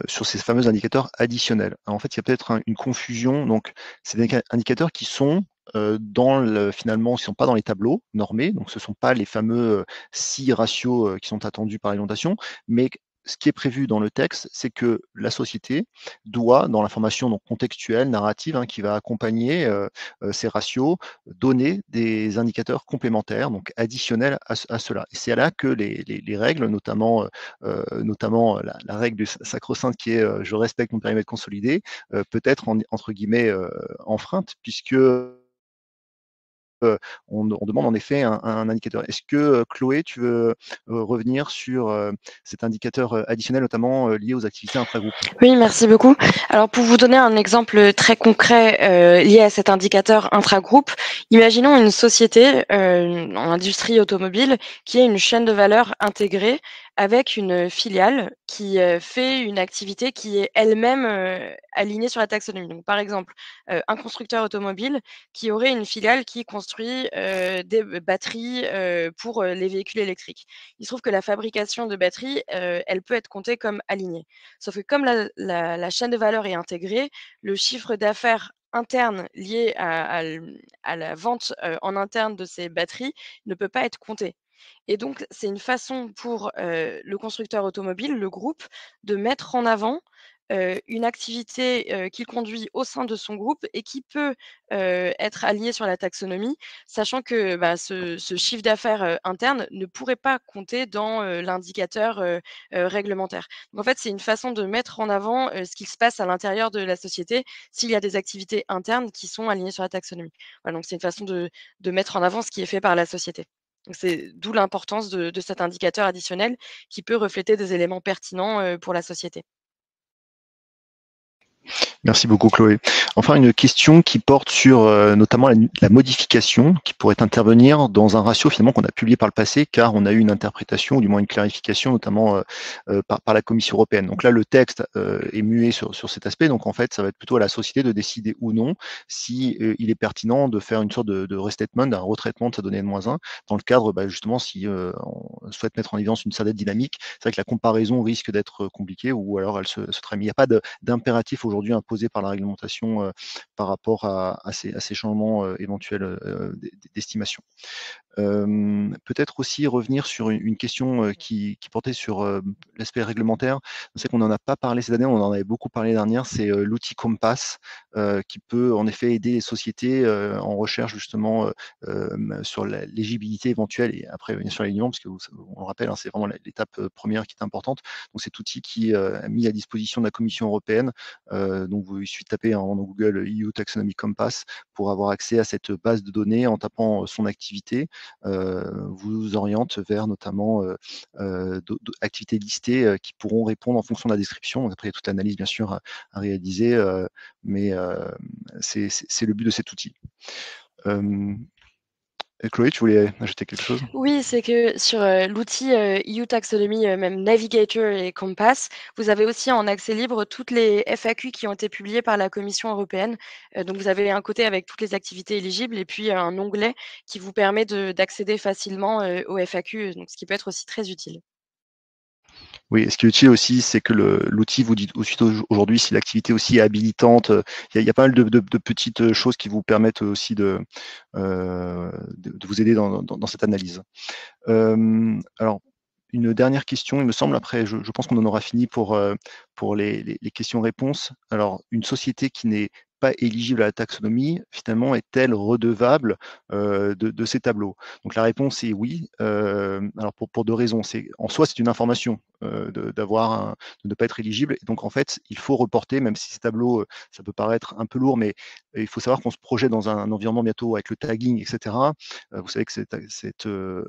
sur ces fameux indicateurs additionnels. Alors, en fait, il y a peut-être une confusion. Donc, c'est des indicateurs qui sont finalement, ils ne sont pas dans les tableaux normés, donc ce ne sont pas les fameux 6 ratios qui sont attendus par l'inondation, mais ce qui est prévu dans le texte, c'est que la société doit, dans l'information donc contextuelle, narrative, qui va accompagner ces ratios, donner des indicateurs complémentaires, donc additionnels à cela. Et c'est là que les règles, notamment la règle sacro-sainte qui est je respecte mon périmètre consolidé, peut être entre guillemets enfreinte, puisque on demande en effet un indicateur. Est-ce que Chloé, tu veux revenir sur cet indicateur additionnel, notamment lié aux activités intragroupes? Oui, merci beaucoup. Alors, pour vous donner un exemple très concret lié à cet indicateur intragroupe, imaginons une société en industrie automobile qui a une chaîne de valeur intégrée avec une filiale qui fait une activité qui est elle-même alignée sur la taxonomie. Donc, par exemple, un constructeur automobile qui aurait une filiale qui construit des batteries pour les véhicules électriques. Il se trouve que la fabrication de batteries, elle peut être comptée comme alignée. Sauf que comme la chaîne de valeur est intégrée, le chiffre d'affaires interne lié à la vente en interne de ces batteries ne peut pas être compté. Et donc, c'est une façon pour le constructeur automobile, le groupe, de mettre en avant une activité qu'il conduit au sein de son groupe et qui peut être alignée sur la taxonomie, sachant que ce chiffre d'affaires interne ne pourrait pas compter dans l'indicateur réglementaire. Donc en fait, c'est une façon de mettre en avant ce qui se passe à l'intérieur de la société s'il y a des activités internes qui sont alignées sur la taxonomie. Voilà, donc c'est une façon de mettre en avant ce qui est fait par la société. Donc c'est d'où l'importance de cet indicateur additionnel qui peut refléter des éléments pertinents pour la société. Merci beaucoup Chloé. Enfin, une question qui porte sur notamment la modification qui pourrait intervenir dans un ratio finalement qu'on a publié par le passé, car on a eu une interprétation ou du moins une clarification notamment par la Commission européenne. Donc là, le texte est muet sur cet aspect. Donc en fait, ça va être plutôt à la société de décider ou non si il est pertinent de faire une sorte de restatement, d'un retraitement de sa donnée N-1 dans le cadre justement si on souhaite mettre en évidence une certaine dynamique. C'est vrai que la comparaison risque d'être compliquée ou alors elle se traîne. Il n'y a pas d'impératif aujourd'hui imposé par la réglementation par rapport à ces changements éventuels d'estimation. Peut-être aussi revenir sur une question qui portait sur l'aspect réglementaire. Je sais qu'on n'en a pas parlé cette année, on en avait beaucoup parlé l'année dernière, c'est l'outil Compass qui peut en effet aider les sociétés en recherche justement sur l'éligibilité éventuelle et après bien sûr l'alignement, parce que on le rappelle, c'est vraiment l'étape première qui est importante. Donc cet outil qui est mis à disposition de la Commission européenne, donc il suffit de taper en Google EU Taxonomy Compass pour avoir accès à cette base de données en tapant son activité. Vous oriente vers notamment activités listées qui pourront répondre en fonction de la description. Après, il y a toute l'analyse bien sûr à réaliser, mais c'est le but de cet outil. Chloé, tu voulais ajouter quelque chose? Oui, c'est que sur l'outil EU Taxonomy, même Navigator et Compass, vous avez aussi en accès libre toutes les FAQ qui ont été publiées par la Commission européenne. Donc vous avez un côté avec toutes les activités éligibles et puis un onglet qui vous permet d'accéder facilement aux FAQ, donc ce qui peut être aussi très utile. Oui, ce qui est utile aussi, c'est que l'outil vous dit ensuite aujourd'hui si l'activité aussi est habilitante. Il y a pas mal de petites choses qui vous permettent aussi de vous aider dans cette analyse. Alors, une dernière question, il me semble, après je pense qu'on en aura fini pour les questions-réponses. Alors, une société qui n'est pas éligible à la taxonomie, finalement, est-elle redevable de ces tableaux? Donc la réponse est oui. Alors pour deux raisons. En soi, c'est une information de ne pas être éligible. Et donc en fait, il faut reporter, même si ces tableaux, ça peut paraître un peu lourd, mais il faut savoir qu'on se projette dans un environnement bientôt avec le tagging, etc. Vous savez que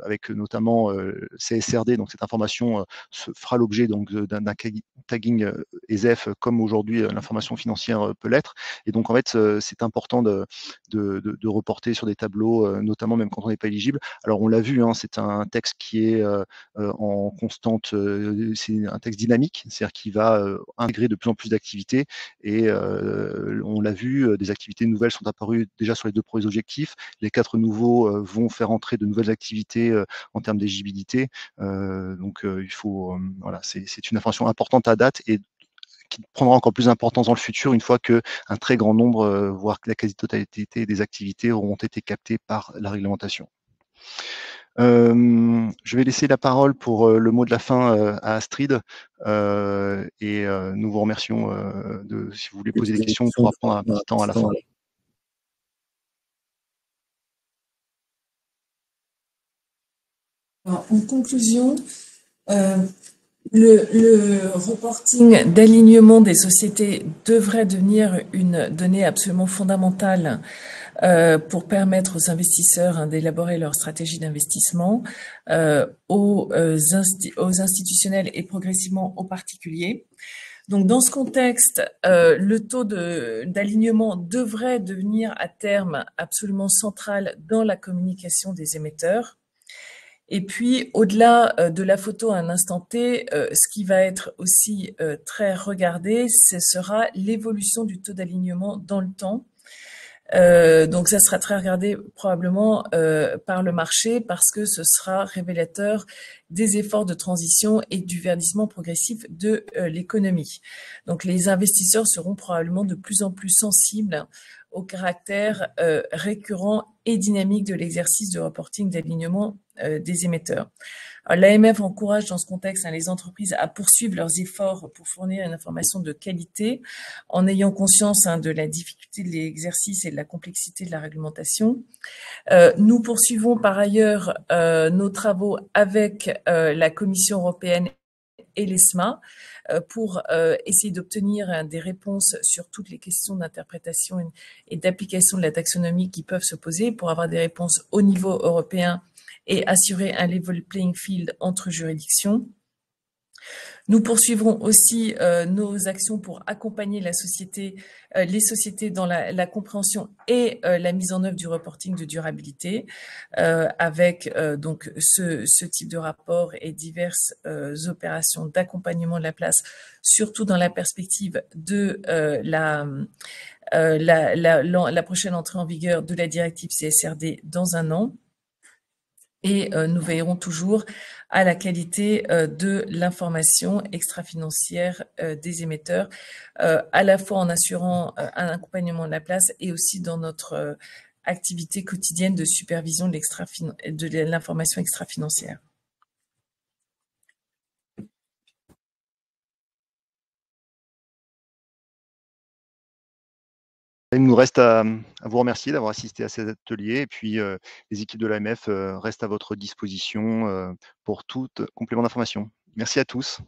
avec notamment CSRD, donc cette information fera l'objet d'un tagging ESEF comme aujourd'hui l'information financière peut l'être. l'être. Et donc, en fait, c'est important de reporter sur des tableaux, notamment même quand on n'est pas éligible. Alors, on l'a vu, hein, c'est un texte qui est en constante, c'est un texte dynamique, c'est-à-dire qui va intégrer de plus en plus d'activités. Et on l'a vu, des activités nouvelles sont apparues déjà sur les 2 premiers objectifs. Les 4 nouveaux vont faire entrer de nouvelles activités en termes d'éligibilité. Donc, il faut, voilà, c'est une information importante à date et qui prendra encore plus d'importance dans le futur une fois qu'un très grand nombre, voire la quasi-totalité des activités auront été captées par la réglementation. Je vais laisser la parole pour le mot de la fin à Astrid. Et nous vous remercions si vous voulez poser des questions, on pourra prendre un petit temps à la fin. Alors, en conclusion, le reporting d'alignement des sociétés devrait devenir une donnée absolument fondamentale pour permettre aux investisseurs d'élaborer leur stratégie d'investissement, aux institutionnels et progressivement aux particuliers. Donc, dans ce contexte, le taux d'alignement devrait devenir à terme absolument central dans la communication des émetteurs. Et puis, au-delà de la photo à un instant T, ce qui va être aussi très regardé, ce sera l'évolution du taux d'alignement dans le temps. Donc, ça sera très regardé probablement par le marché parce que ce sera révélateur des efforts de transition et du verdissement progressif de l'économie. Donc, les investisseurs seront probablement de plus en plus sensibles au caractère récurrent et dynamique de l'exercice de reporting d'alignement des émetteurs. L'AMF encourage dans ce contexte les entreprises à poursuivre leurs efforts pour fournir une information de qualité en ayant conscience de la difficulté de l'exercice et de la complexité de la réglementation. Nous poursuivons par ailleurs nos travaux avec la Commission européenne et l'ESMA pour essayer d'obtenir des réponses sur toutes les questions d'interprétation et d'application de la taxonomie qui peuvent se poser pour avoir des réponses au niveau européen et assurer un level playing field entre juridictions. Nous poursuivrons aussi nos actions pour accompagner les sociétés dans la compréhension et la mise en œuvre du reporting de durabilité avec donc ce type de rapport et diverses opérations d'accompagnement de la place, surtout dans la perspective de la prochaine entrée en vigueur de la directive CSRD dans 1 an. Et nous veillerons toujours à la qualité de l'information extra-financière des émetteurs, à la fois en assurant un accompagnement de la place et aussi dans notre activité quotidienne de supervision de l'information extra-financière. Il nous reste à vous remercier d'avoir assisté à cet atelier et puis les équipes de l'AMF restent à votre disposition pour tout complément d'information. Merci à tous.